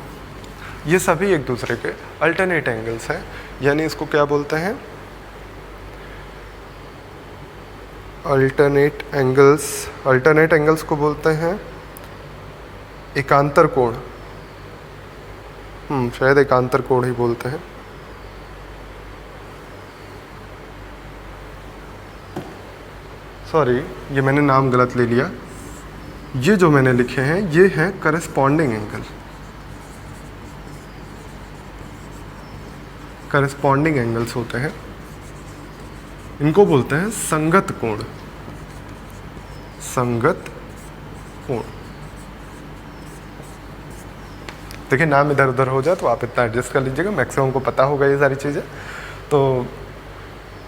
ये सभी एक दूसरे के अल्टरनेट एंगल्स हैं, यानी इसको क्या बोलते हैं? अल्टरनेट एंगल्स को बोलते हैं एकांतर कोण, शायद एकांतर कोण ही बोलते हैं। सॉरी, ये मैंने नाम गलत ले लिया, ये जो मैंने लिखे हैं ये हैं करस्पॉन्डिंग एंगल। करस्पॉन्डिंग एंगल्स होते हैं, इनको बोलते हैं संगत कोण। संगत कोण, देखिए नाम इधर उधर हो जाए तो आप इतना एडजस्ट कर लीजिएगा, मैक्सिमम को पता होगा ये सारी चीज़ें। तो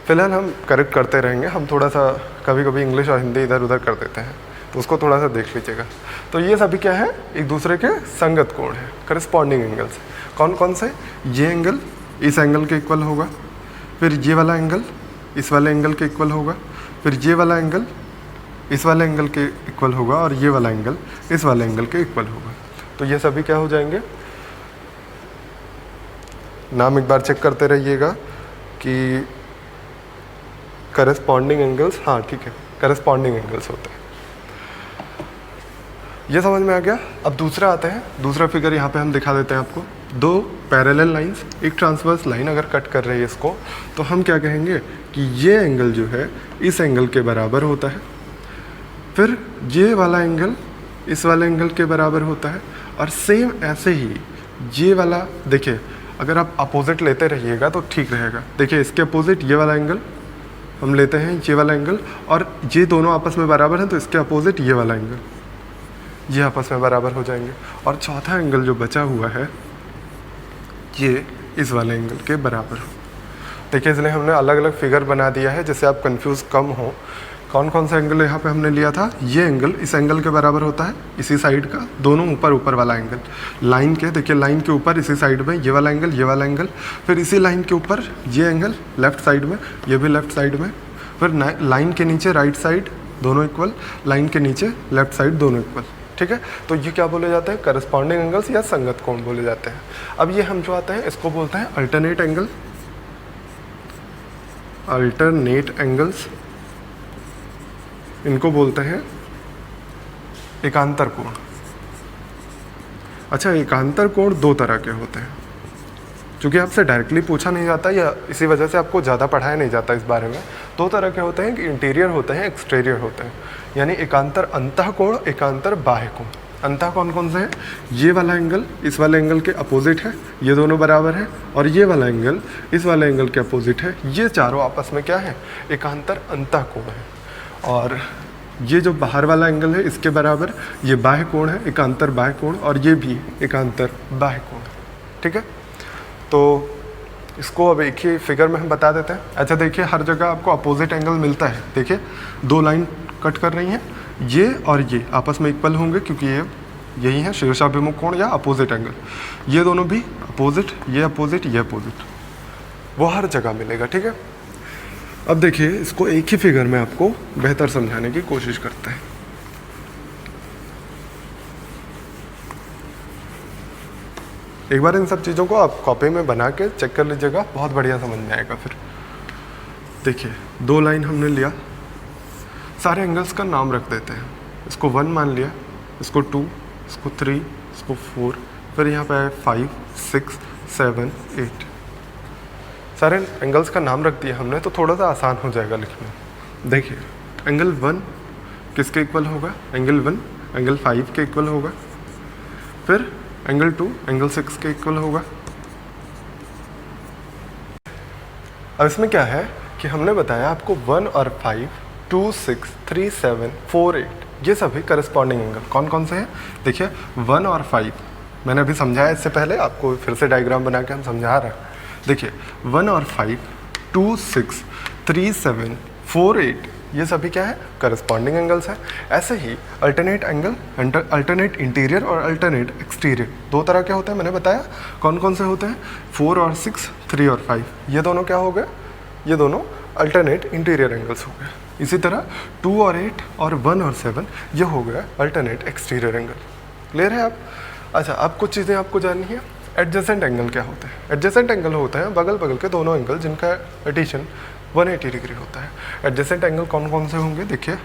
फिलहाल हम करेक्ट करते रहेंगे, हम थोड़ा सा कभी कभी इंग्लिश और हिंदी इधर उधर कर देते हैं, तो उसको थोड़ा सा देख लीजिएगा। तो ये सभी क्या है? एक दूसरे के संगत कोण है, करस्पॉन्डिंग एंगल्स। कौन कौन से? ये एंगल इस एंगल के इक्वल होगा, फिर ये वाला एंगल इस वाले एंगल के इक्वल होगा, फिर ये वाला एंगल इस वाले एंगल के इक्वल होगा, और ये वाला एंगल इस वाले एंगल के इक्वल होगा। तो ये सभी क्या हो जाएंगे? नाम एक बार चेक करते रहिएगा कि करस्पॉन्डिंग एंगल्स, हाँ ठीक है, करस्पॉन्डिंग एंगल्स होते हैं। ये समझ में आ गया। अब दूसरा आता है, दूसरा फिगर यहाँ पे हम दिखा देते हैं आपको। दो पैरेलल लाइंस, एक ट्रांसवर्स लाइन अगर कट कर रही है इसको, तो हम क्या कहेंगे कि ये एंगल जो है इस एंगल के बराबर होता है, फिर ये वाला एंगल इस वाले एंगल के बराबर होता है, और सेम ऐसे ही ये वाला, देखिए अगर आप अपोजिट लेते रहिएगा तो ठीक रहेगा। देखिए इसके अपोजिट ये वाला एंगल हम लेते हैं, ये वाला एंगल, और ये दोनों आपस में बराबर हैं, तो इसके अपोजिट ये वाला एंगल, ये आपस में बराबर हो जाएंगे। और चौथा एंगल जो बचा हुआ है ये इस वाले एंगल के बराबर हो। देखिए इसलिए हमने अलग अलग फिगर बना दिया है जिससे आप कंफ्यूज कम हो। कौन कौन सा एंगल यहाँ पे हमने लिया था? ये एंगल इस एंगल के बराबर होता है, इसी साइड का, दोनों ऊपर ऊपर वाला एंगल लाइन के, देखिए लाइन के ऊपर इसी साइड में ये वाला एंगल, ये वाला एंगल, फिर इसी लाइन के ऊपर ये एंगल लेफ्ट साइड में, ये भी लेफ्ट साइड में, फिर लाइन के नीचे राइट साइड दोनों इक्वल, लाइन के नीचे लेफ्ट साइड दोनों इक्वल, ठीक है। तो ये क्या बोले जाते हैं, करस्पॉन्डिंग एंगल्स या संगत कोण बोले जाते हैं। अब ये हम जो आते हैं इसको बोलते हैं अल्टरनेट एंगल, अल्टरनेट एंगल्स, इनको बोलते हैं एकांतर कोण। अच्छा, एकांतर कोण दो तरह के होते हैं, क्योंकि आपसे डायरेक्टली पूछा नहीं जाता या इसी वजह से आपको ज़्यादा पढ़ाया नहीं जाता इस बारे में। दो तरह के होते हैं कि इंटीरियर होते हैं, एक्सटीरियर होते हैं, यानी एकांतर अंतः कोण, एकांतर बाह्य कोण। अंतः कौन कौन से हैं, ये वाला एंगल इस वाले एंगल के अपोजिट है, ये दोनों बराबर हैं, और ये वाला एंगल इस वाले एंगल के अपोजिट है, ये चारों आपस में क्या है, एकांतर अंतः कोण है। और ये जो बाहर वाला एंगल है इसके बराबर ये बाह्य कोण है, एकांतर बाह्य कोण, और ये भी एकांतर बाह्य कोण है, ठीक है। तो इसको अब एक ही फिगर में हम बता देते हैं। अच्छा देखिए, हर जगह आपको अपोजिट एंगल मिलता है। देखिए दो लाइन कट कर रही हैं, ये और ये आपस में इक्वल होंगे, क्योंकि ये यही है शीर्षाभिमुख कोण या अपोजिट एंगल। ये दोनों भी अपोजिट, ये अपोजिट, ये अपोजिट, वो हर जगह मिलेगा, ठीक है। अब देखिए इसको एक ही फिगर में आपको बेहतर समझाने की कोशिश करते हैं। एक बार इन सब चीज़ों को आप कॉपी में बना के चेक कर लीजिएगा, बहुत बढ़िया समझ में आएगा फिर। देखिए दो लाइन हमने लिया, सारे एंगल्स का नाम रख देते हैं। इसको 1 मान लिया, इसको 2, इसको 3, इसको 4, फिर यहाँ पे है 5, 6, 7, 8। सारे एंगल्स का नाम रख दिया हमने, तो थोड़ा सा आसान हो जाएगा लिखना। देखिए एंगल 1 किसके इक्वल होगा, एंगल 1 एंगल 5 के इक्वल होगा, फिर एंगल 2 एंगल 6 के इक्वल होगा। अब इसमें क्या है कि हमने बताया आपको 1 और 5, 2, 6, 3, 7, 4, 8 ये सभी करस्पॉन्डिंग एंगल कौन कौन से हैं। देखिए 1 और 5 मैंने अभी समझाया इससे पहले, आपको फिर से डायग्राम बना के हम समझा रहे हैं। देखिए 1 और 5, 2, 6, 3, 7, 4, 8 ये सभी क्या है, करस्पॉन्डिंग एंगल्स हैं। ऐसे ही अल्टरनेट एंगल, अल्टरनेट इंटीरियर और अल्टरनेट एक्सटीरियर दो तरह के होते हैं। मैंने बताया कौन कौन से होते हैं, 4 और 6, 3 और 5 ये दोनों क्या हो गए, ये दोनों अल्टरनेट इंटीरियर एंगल्स हो गए। इसी तरह 2 और 8 और 1 और 7 ये हो गया अल्टरनेट एक्सटीरियर एंगल। क्लियर है आप। अच्छा अब कुछ चीज़ें आपको जाननी है। एडजेसेंट एंगल क्या होते हैं। एडजेसेंट एंगल होते हैं बगल बगल के दोनों एंगल जिनका एडिशन 180 डिग्री होता है। एडजेसेंट एंगल कौन कौन से होंगे, देखिए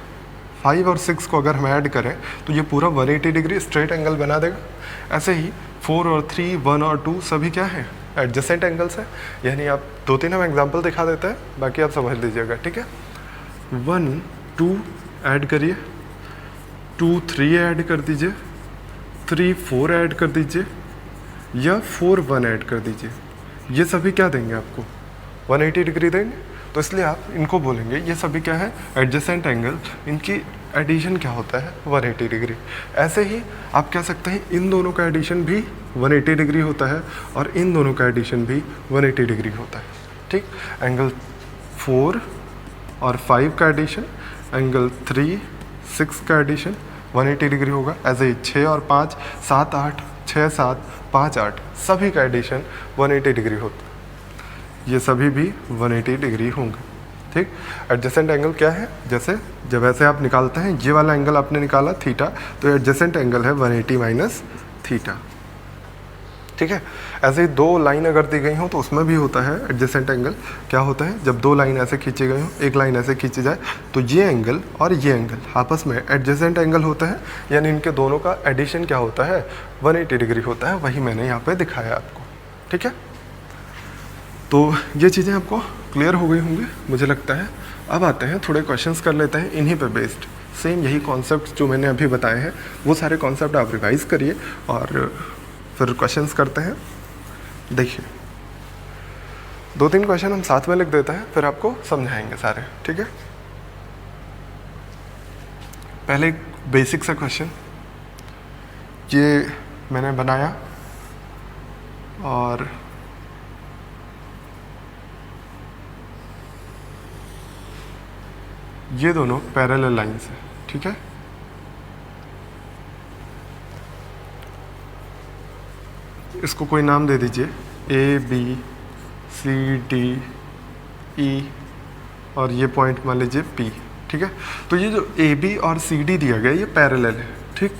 5 और 6 को अगर हम ऐड करें तो ये पूरा 180 डिग्री स्ट्रेट एंगल बना देगा। ऐसे ही 4 और 3, 1 और 2 सभी क्या हैं, एडजेसेंट एंगल्स हैं। यानी आप 2-3 हम एग्जाम्पल दिखा देते हैं, बाकी आप समझ लीजिएगा, ठीक है। 1, 2 ऐड करिए, 2, 3 ऐड कर दीजिए, 3, 4 ऐड कर दीजिए, या 4, 1 ऐड कर दीजिए। ये सभी क्या देंगे आपको, 180 डिग्री देंगे। तो इसलिए आप इनको बोलेंगे ये सभी क्या है, एडजेसेंट एंगल। इनकी एडिशन क्या होता है, 180 डिग्री। ऐसे ही आप कह सकते हैं इन दोनों का एडिशन भी 180 डिग्री होता है और इन दोनों का एडिशन भी 180 डिग्री होता है, ठीक। एंगल 4 और 5 का एडिशन, एंगल 3, 6 का एडिशन 180 डिग्री होगा। ऐसे ही 6 और 5, 7, 8, 6, 7, 5, 8 सभी का एडिशन 180 डिग्री होता है। ये सभी भी 180 डिग्री होंगे, ठीक। एडजेसेंट एंगल क्या है, जैसे जब ऐसे आप निकालते हैं, ये वाला एंगल आपने निकाला थीटा, तो एडजेसेंट एंगल है 180 माइनस थीटा, ठीक है। ऐसे ही 2 लाइन अगर दी गई हो तो उसमें भी होता है एडजेसेंट एंगल। क्या होता है, जब 2 लाइन ऐसे खींची गई हो, एक लाइन ऐसे खींची जाए तो ये एंगल और ये एंगल आपस में एडजेसेंट एंगल होता है, यानी इनके दोनों का एडिशन क्या होता है, 180 डिग्री होता है। वही मैंने यहाँ पे दिखाया आपको, ठीक है। तो ये चीज़ें आपको क्लियर हो गई होंगी मुझे लगता है। अब आते हैं थोड़े क्वेश्चंस कर लेते हैं इन्हीं पे बेस्ड। सेम यही कॉन्सेप्ट जो मैंने अभी बताए हैं वो सारे कॉन्सेप्ट आप रिवाइज करिए और फिर क्वेश्चंस करते हैं। देखिए 2-3 क्वेश्चन हम साथ में लिख देते हैं, फिर आपको समझाएंगे सारे, ठीक है। पहले एक बेसिक सा क्वेश्चन ये मैंने बनाया और ये दोनों पैरेलल लाइंस हैं, ठीक है। इसको कोई नाम दे दीजिए, A, B, C, D, E और ये पॉइंट मान लीजिए P, ठीक है। तो ये जो A, B और C, D दिया गया ये पैरेलल है, ठीक।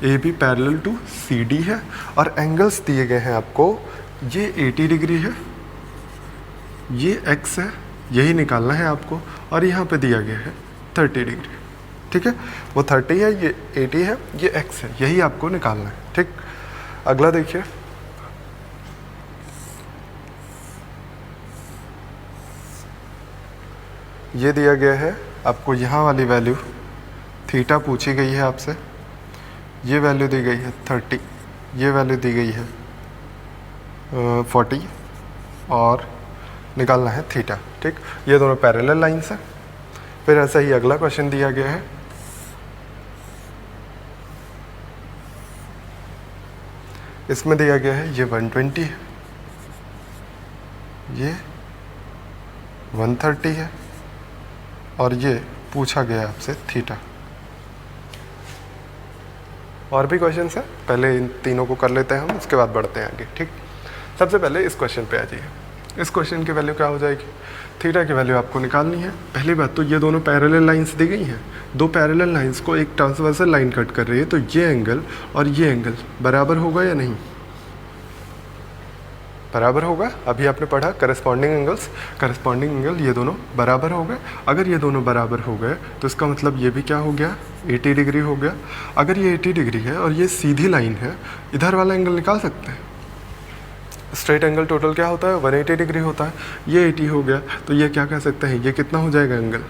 A B parallel to C D है और एंगल्स दिए गए हैं आपको, ये 80 डिग्री है, ये एक्स है, यही निकालना है आपको, और यहाँ पे दिया गया है 30 डिग्री, ठीक है। वो 30 है, ये 80 है, ये एक्स है, यही आपको निकालना है, ठीक। अगला देखिए, ये दिया गया है आपको, यहाँ वाली वैल्यू थीटा पूछी गई है आपसे, ये वैल्यू दी गई है 30, ये वैल्यू दी गई है 40 और निकालना है थीटा, ठीक। ये दोनों पैरेलल लाइंस हैं। फिर ऐसा ही अगला क्वेश्चन दिया गया है, इसमें दिया गया है ये 120 है, ये 130 है और ये पूछा गया आपसे थीटा। और भी क्वेश्चंस हैं, पहले इन तीनों को कर लेते हैं हम, उसके बाद बढ़ते हैं आगे, ठीक। सबसे पहले इस क्वेश्चन पे आ जाइए। इस क्वेश्चन की वैल्यू क्या हो जाएगी, थीटा की वैल्यू आपको निकालनी है। पहली बात तो ये दोनों पैरेलल लाइंस दी गई हैं, दो पैरेलल लाइंस को एक ट्रांसवर्सल लाइन कट कर रही है, तो ये एंगल और ये एंगल बराबर होगा या नहीं, बराबर होगा। अभी आपने पढ़ा करस्पॉन्डिंग एंगल्स, करस्पॉन्डिंग एंगल ये दोनों बराबर हो गए। अगर ये दोनों बराबर हो गए तो इसका मतलब ये भी क्या हो गया, 80 डिग्री हो गया। अगर ये 80 डिग्री है और ये सीधी लाइन है, इधर वाला एंगल निकाल सकते हैं। स्ट्रेट एंगल टोटल क्या होता है, 180 डिग्री होता है। ये 80 हो गया तो ये क्या कह सकते हैं, ये कितना हो जाएगा एंगल,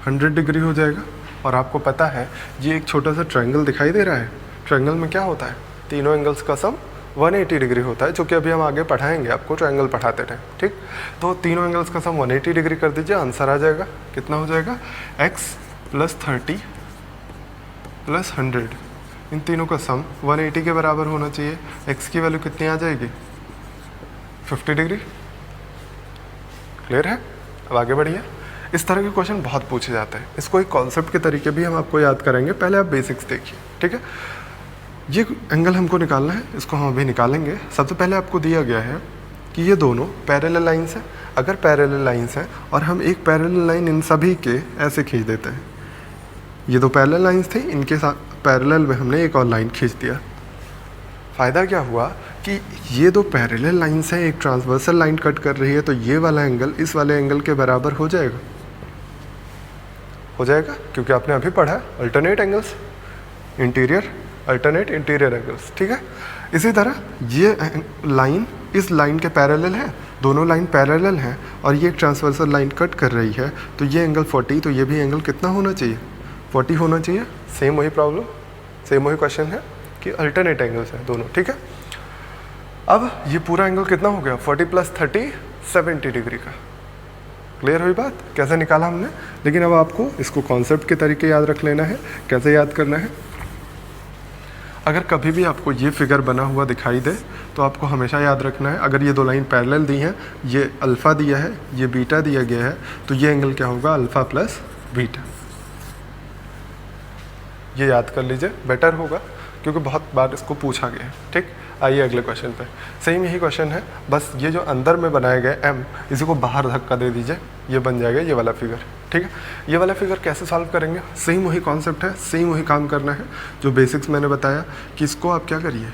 100 डिग्री हो जाएगा। और आपको पता है ये एक छोटा सा ट्रायंगल दिखाई दे रहा है, ट्रायंगल में क्या होता है, तीनों एंगल्स का सम 180 डिग्री होता है, जो कि अभी हम आगे पढ़ाएंगे आपको ट्रायंगल पढ़ाते टाइम, ठीक। तो तीनों एंगल्स का सम 180 डिग्री कर दीजिए, आंसर आ जाएगा। कितना हो जाएगा, x + 30 + 100, इन तीनों का सम 180 के बराबर होना चाहिए। x की वैल्यू कितनी आ जाएगी, 50 डिग्री। क्लियर है। अब आगे बढ़िए। इस तरह के क्वेश्चन बहुत पूछे जाते हैं, इसको एक कॉन्सेप्ट के तरीके भी हम आपको याद करेंगे। पहले आप बेसिक्स देखिए, ठीक है। ये एंगल हमको निकालना है, इसको हम अभी निकालेंगे। सबसे पहले आपको दिया गया है कि ये दोनों पैरेलल लाइंस हैं। अगर पैरेलल लाइंस हैं और हम एक पैरेलल लाइन इन सभी के ऐसे खींच देते हैं, ये दो पैरेलल लाइंस थे, इनके साथ पैरेलल में हमने एक और लाइन खींच दिया। फ़ायदा क्या हुआ कि ये दो पैरेलल लाइंस हैं, एक ट्रांसवर्सल लाइन कट कर रही है, तो ये वाला एंगल इस वाले एंगल के बराबर हो जाएगा, हो जाएगा, क्योंकि आपने अभी पढ़ा alternate angles, interior alternate interior angles, ठीक है। इसी तरह ये लाइन इस लाइन के पैरेलल है, दोनों लाइन पैरेलल हैं और ये एक ट्रांसवर्सल लाइन कट कर रही है, तो ये एंगल 40, तो ये भी एंगल कितना होना चाहिए, 40 होना चाहिए। सेम वही प्रॉब्लम, सेम वही क्वेश्चन है कि अल्टरनेट एंगल्स हैं दोनों, ठीक है। अब ये पूरा एंगल कितना हो गया, 40 + 30 70 डिग्री का। क्लियर हुई बात, कैसे निकाला हमने। लेकिन अब आपको इसको कॉन्सेप्ट के तरीके याद रख लेना है। कैसे याद करना है, अगर कभी भी आपको ये फिगर बना हुआ दिखाई दे तो आपको हमेशा याद रखना है, अगर ये दो लाइन पैरेलल दी हैं, ये अल्फ़ा दिया है, ये बीटा दिया गया है, तो ये एंगल क्या होगा, अल्फ़ा + बीटा। ये याद कर लीजिए, बेटर होगा, क्योंकि बहुत बार इसको पूछा गया है, ठीक। आइए अगले क्वेश्चन पे। सेम यही क्वेश्चन है, बस ये जो अंदर में बनाए गए m, इसी को बाहर धक्का दे दीजिए, ये बन जाएगा ये वाला फिगर, ठीक है। ये वाला फिगर कैसे सॉल्व करेंगे, सेम वही कॉन्सेप्ट है, सेम वही काम करना है जो बेसिक्स मैंने बताया कि इसको आप क्या करिए,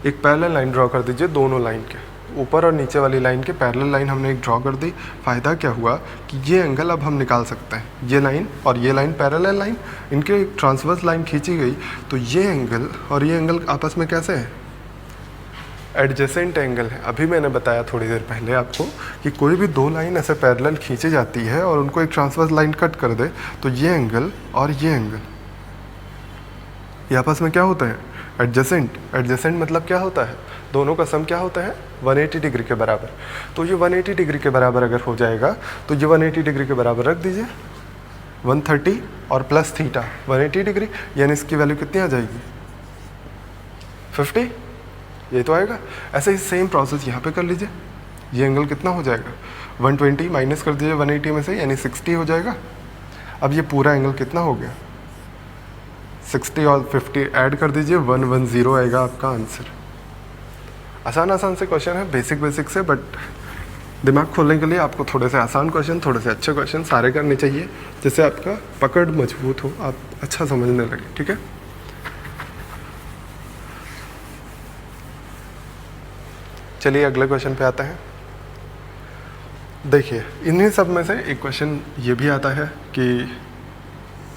एक पैरेलल लाइन ड्रॉ कर दीजिए, दोनों लाइन के ऊपर और नीचे वाली लाइन के पैरेलल लाइन हमने एक ड्रॉ कर दी। फ़ायदा क्या हुआ कि ये एंगल अब हम निकाल सकते हैं, ये लाइन और ये लाइन पैरेलल लाइन, इनके एक ट्रांसवर्स लाइन खींची गई, तो ये एंगल और ये एंगल आपस में कैसे है, एडजेसेंट एंगल है। अभी मैंने बताया थोड़ी देर पहले आपको कि कोई भी दो लाइन ऐसे पैरेलल खींची जाती है और उनको एक ट्रांसवर्स लाइन कट कर दे, तो ये एंगल और ये एंगल ये आपस में क्या होता है, एडजेसेंट। एडजेसेंट मतलब क्या होता है, दोनों का सम क्या होता है, 180 डिग्री के बराबर। तो ये 180 डिग्री के बराबर अगर हो जाएगा तो ये 180 डिग्री के बराबर रख दीजिए, 130 और प्लस थीटा 180 डिग्री, यानी इसकी वैल्यू कितनी आ जाएगी, 50, ये तो आएगा। ऐसे ही सेम प्रोसेस यहाँ पे कर लीजिए, ये एंगल कितना हो जाएगा, 120 माइनस कर दीजिए 180 में से, यानी 60 हो जाएगा। अब ये पूरा एंगल कितना हो गया, 60 और 50 ऐड कर दीजिए, 110 आएगा आपका आंसर। आसान आसान से क्वेश्चन है, बेसिक से, बट दिमाग खोलने के लिए आपको थोड़े से आसान क्वेश्चन, थोड़े से अच्छे क्वेश्चन सारे करने चाहिए, जिससे आपका पकड़ मजबूत हो, आप अच्छा समझने लगे, ठीक है। चलिए अगले क्वेश्चन पे आते हैं। देखिए इन्हीं सब में से एक क्वेश्चन ये भी आता है कि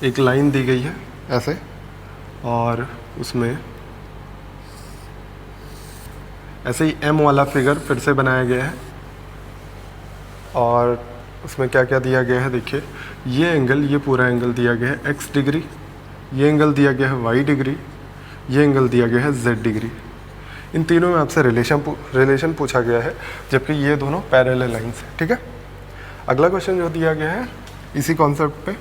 एक लाइन दी गई है ऐसे, और उसमें ऐसे ही m वाला फिगर फिर से बनाया गया है, और उसमें क्या क्या दिया गया है। देखिए ये एंगल, ये पूरा एंगल दिया गया है x डिग्री, ये एंगल दिया गया है y डिग्री, ये एंगल दिया गया है z डिग्री। इन तीनों में आपसे रिलेशन पूछा गया है, जबकि ये दोनों पैरेलल लाइंस हैं। ठीक है, अगला क्वेश्चन जो दिया गया है इसी कॉन्सेप्ट पे,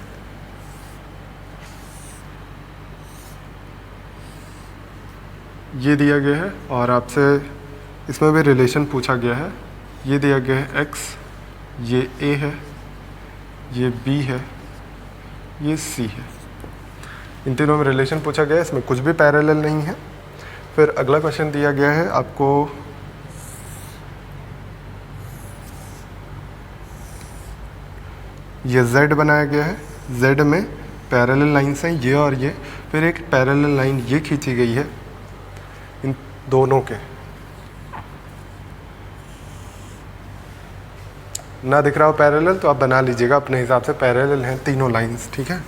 ये दिया गया है और आपसे इसमें भी रिलेशन पूछा गया है। ये दिया गया है x, ये a है, ये b है, ये c है। इन तीनों में रिलेशन पूछा गया है, इसमें कुछ भी पैरेलल नहीं है। फिर अगला क्वेश्चन दिया गया है आपको, ये z बनाया गया है, z में पैरेलल लाइन्स हैं ये और ये, फिर एक पैरेलल लाइन ये खींची गई है इन दोनों के। ना दिख रहा हो पैरेलल तो आप बना लीजिएगा अपने हिसाब से, पैरेलल हैं तीनों लाइंस। ठीक है,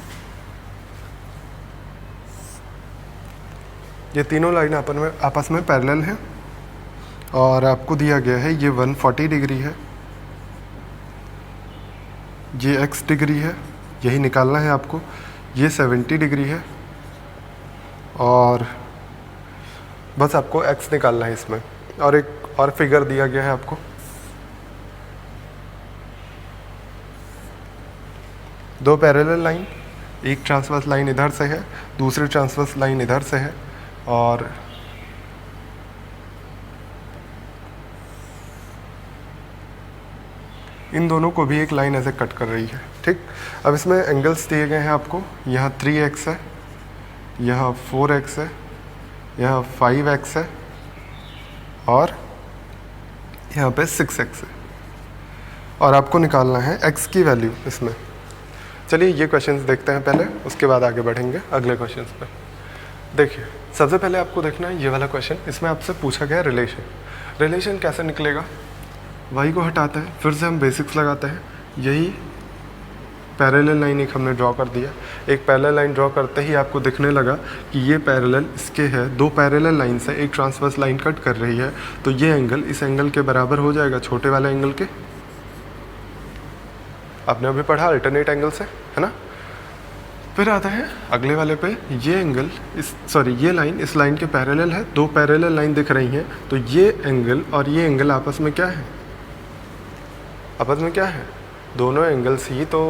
ये तीनों लाइन आपस में पैरेलल हैं, और आपको दिया गया है ये 140 डिग्री है, ये x डिग्री है, यही निकालना है आपको। ये 70 डिग्री है, और बस आपको x निकालना है इसमें। और एक और फिगर दिया गया है आपको, दो पैरेलल लाइन, एक ट्रांसवर्स लाइन इधर से है, दूसरी ट्रांसवर्स लाइन इधर से है, और इन दोनों को भी एक लाइन ऐसे कट कर रही है। ठीक, अब इसमें एंगल्स दिए गए हैं आपको, यहाँ 3x है, यहाँ 4x है, यहाँ 5x है, और यहाँ पे 6x है, और आपको निकालना है x की वैल्यू इसमें। चलिए ये क्वेश्चंस देखते हैं पहले, उसके बाद आगे बढ़ेंगे अगले क्वेश्चंस पे। देखिए सबसे पहले आपको देखना है ये वाला क्वेश्चन, इसमें आपसे पूछा गया रिलेशन कैसे निकलेगा। y को हटाते हैं, फिर से हम बेसिक्स लगाते हैं, यही पैरेलल लाइन एक हमने ड्रॉ कर दिया। एक पैरेलल लाइन ड्रॉ करते ही आपको दिखने लगा कि ये पैरेलल इसके है, दो पैरेलल लाइन से एक ट्रांसवर्स लाइन कट कर रही है, तो ये एंगल इस एंगल के बराबर हो जाएगा, छोटे वाले एंगल के। आपने अभी पढ़ा अल्टरनेट एंगल से, है ना। फिर आता है अगले वाले पे, ये एंगल ये लाइन इस लाइन के पैरेलल है, दो पैरेलल लाइन दिख रही हैं, तो ये एंगल और ये एंगल आपस में क्या है, दोनों एंगल्स ही तो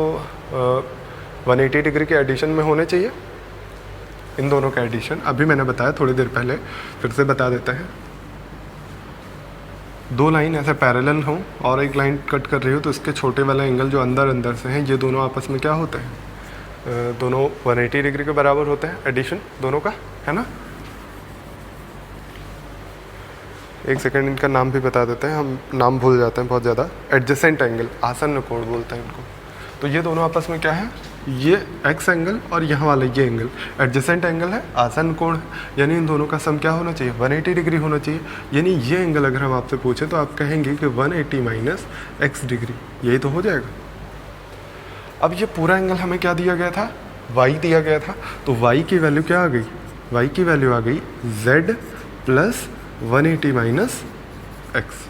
180 डिग्री के एडिशन में होने चाहिए। इन दोनों का एडिशन अभी मैंने बताया थोड़ी देर पहले, फिर से बता देते हैं। दो लाइन ऐसे पैरेलल हों और एक लाइन कट कर रही हो, तो इसके छोटे वाले एंगल जो अंदर से हैं, ये दोनों आपस में क्या होते हैं, दोनों 180 डिग्री के बराबर होते हैं, एडिशन दोनों का, है ना। एक सेकंड इनका नाम भी बता देते हैं, हम नाम भूल जाते हैं बहुत ज़्यादा। एडजेसेंट एंगल, आसन्न कोण बोलते हैं इनको। तो ये दोनों आपस में क्या है, ये एक्स एंगल और यहाँ वाला ये एंगल एडजेसेंट एंगल है, आसन्न कोण है, यानी इन दोनों का सम क्या होना चाहिए, 180 डिग्री होना चाहिए। यानी ये एंगल अगर हम आपसे पूछे तो आप कहेंगे कि 180 माइनस एक्स डिग्री, यही तो हो जाएगा। अब ये पूरा एंगल हमें क्या दिया गया था, y दिया गया था, तो y की वैल्यू क्या आ गई, y की वैल्यू आ गई z प्लस 180 माइनस एक्स,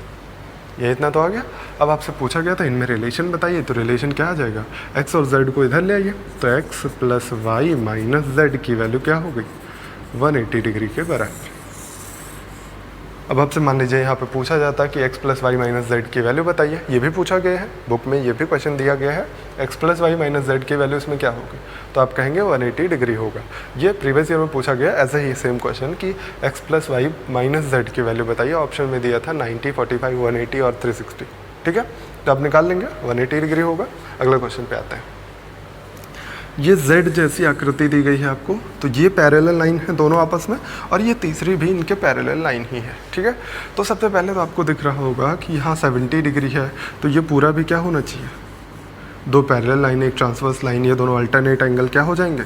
ये इतना तो आ गया। अब आपसे पूछा गया था इनमें रिलेशन बताइए, तो रिलेशन क्या आ जाएगा, x और z को इधर ले आइए, तो x plus y minus z की वैल्यू क्या हो गई, 180 डिग्री के बराबर। अब आपसे मान लीजिए यहाँ पे पूछा जाता है कि x plus y minus z की वैल्यू बताइए, ये भी पूछा गया है बुक में, ये भी क्वेश्चन दिया गया है, x plus y minus z की वैल्यू इसमें क्या होगी, तो आप कहेंगे 180 डिग्री होगा। ये प्रीवियस ईयर में पूछा गया ऐसे ही सेम क्वेश्चन कि x plus y minus z की वैल्यू बताइए, ऑप्शन में दिया था 90, 45, 180 और 360। ठीक है, तो आप निकाल लेंगे 180 डिग्री होगा। अगले क्वेश्चन पे आते हैं। ये Z जैसी आकृति दी गई है आपको, तो ये पैरेलल लाइन है दोनों आपस में, और ये तीसरी भी इनके पैरेलल लाइन ही है। ठीक है, तो सबसे पहले तो आपको दिख रहा होगा कि यहाँ 70 डिग्री है, तो ये पूरा भी क्या होना चाहिए, दो पैरेलल लाइन एक ट्रांसवर्स लाइन, ये दोनों अल्टरनेट एंगल क्या हो जाएंगे,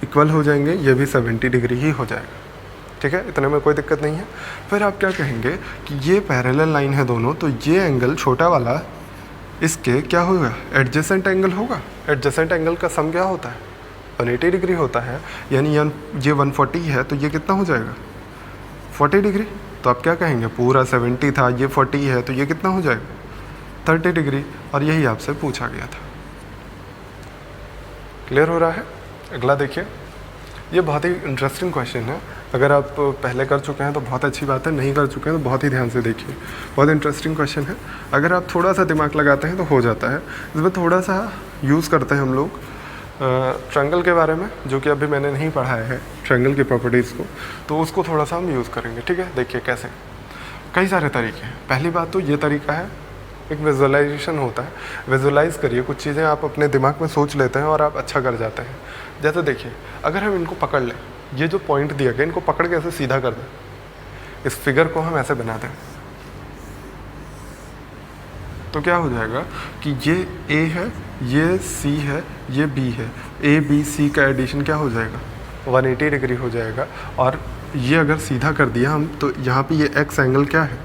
इक्वल हो जाएंगे, ये भी 70 डिग्री ही हो जाएगा। ठीक है, इतने में कोई दिक्कत नहीं है। फिर आप क्या कहेंगे कि ये पैरेलल लाइन है दोनों, तो ये एंगल छोटा वाला इसके क्या होगा, एडजेसेंट एंगल होगा। एडजेसेंट एंगल का सम क्या होता है, 180 डिग्री होता है, यानी ये 140 है तो ये कितना हो जाएगा, 40 डिग्री। तो आप क्या कहेंगे, पूरा 70 था, ये 40 है तो ये कितना हो जाएगा, 30 डिग्री। और यही आपसे पूछा गया था। क्लियर हो रहा है। अगला देखिए, ये बहुत ही इंटरेस्टिंग क्वेश्चन है। अगर आप पहले कर चुके हैं तो बहुत अच्छी बात है, नहीं कर चुके हैं तो बहुत ही ध्यान से देखिए, बहुत इंटरेस्टिंग क्वेश्चन है। अगर आप थोड़ा सा दिमाग लगाते हैं तो हो जाता है। इसमें थोड़ा सा यूज़ करते हैं हम लोग ट्रायंगल के बारे में, जो कि अभी मैंने नहीं पढ़ाया है ट्रायंगल की प्रॉपर्टीज़ को, तो उसको थोड़ा सा हम यूज़ करेंगे। ठीक है, देखिए कैसे, कई सारे तरीके हैं। पहली बात तो ये तरीका है, एक विजुअलाइजेशन होता है। विजुअलाइज करिए, कुछ चीज़ें आप अपने दिमाग में सोच लेते हैं और आप अच्छा कर जाते हैं। जैसे देखिए, अगर हम इनको पकड़ लें, ये जो पॉइंट दिया गया, इनको पकड़ के ऐसे सीधा कर दें, इस फिगर को हम ऐसे बना दें, तो क्या हो जाएगा कि ये ए है, ये सी है, ये बी है। ए बी सी का एडिशन क्या हो जाएगा, 180 डिग्री हो जाएगा। और ये अगर सीधा कर दिया हम, तो यहाँ पे ये एक्स एंगल क्या है,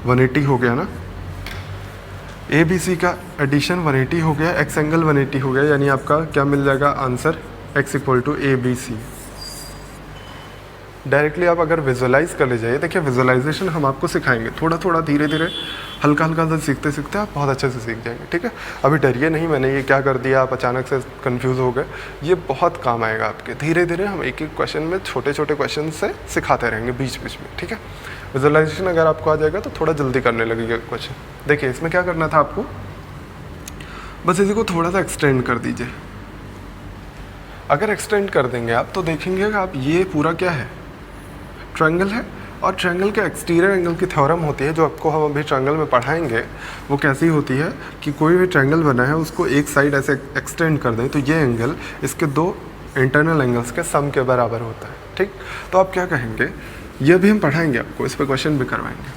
180 हो गया ना। ए बी सी का एडिशन 180 हो गया, एक्स एंगल 180 हो गया, यानी आपका क्या मिल जाएगा answer, x equal to a b c. Directly आप अगर विजुअलाइज कर ले जाइए, देखिए विजुअलाइजेशन हम आपको सिखाएंगे, थोड़ा थोड़ा धीरे धीरे हल्का हल्का से सीखते सीखते आप बहुत अच्छे से सीख जाएंगे। ठीक है, अभी डरिए नहीं, मैंने ये क्या कर दिया, आप अचानक से कंफ्यूज हो गए, ये बहुत काम आएगा आपके। धीरे धीरे हम एक एक क्वेश्चन में छोटे छोटे क्वेश्चन से सिखाते रहेंगे बीच बीच में। ठीक है, विजुअलाइजेशन अगर आपको आ जाएगा तो थोड़ा जल्दी करने लगेगा क्वेश्चन। देखिए इसमें क्या करना था आपको, बस इसी को थोड़ा सा एक्सटेंड कर दीजिए। अगर एक्सटेंड कर देंगे आप तो देखेंगे कि आप ये पूरा क्या है, ट्रायंगल है। और ट्रायंगल के एक्सटीरियर एंगल की थ्योरम होती है, जो आपको हम अभी ट्रायंगल में पढ़ाएंगे। वो कैसी होती है कि कोई भी ट्रायंगल बना है, उसको एक साइड ऐसे एक्सटेंड कर दें तो ये एंगल इसके दो इंटरनल एंगल्स के सम के बराबर होता है। ठीक, तो आप क्या कहेंगे, ये भी हम पढ़ाएंगे आपको, इस पर क्वेश्चन भी करवाएंगे।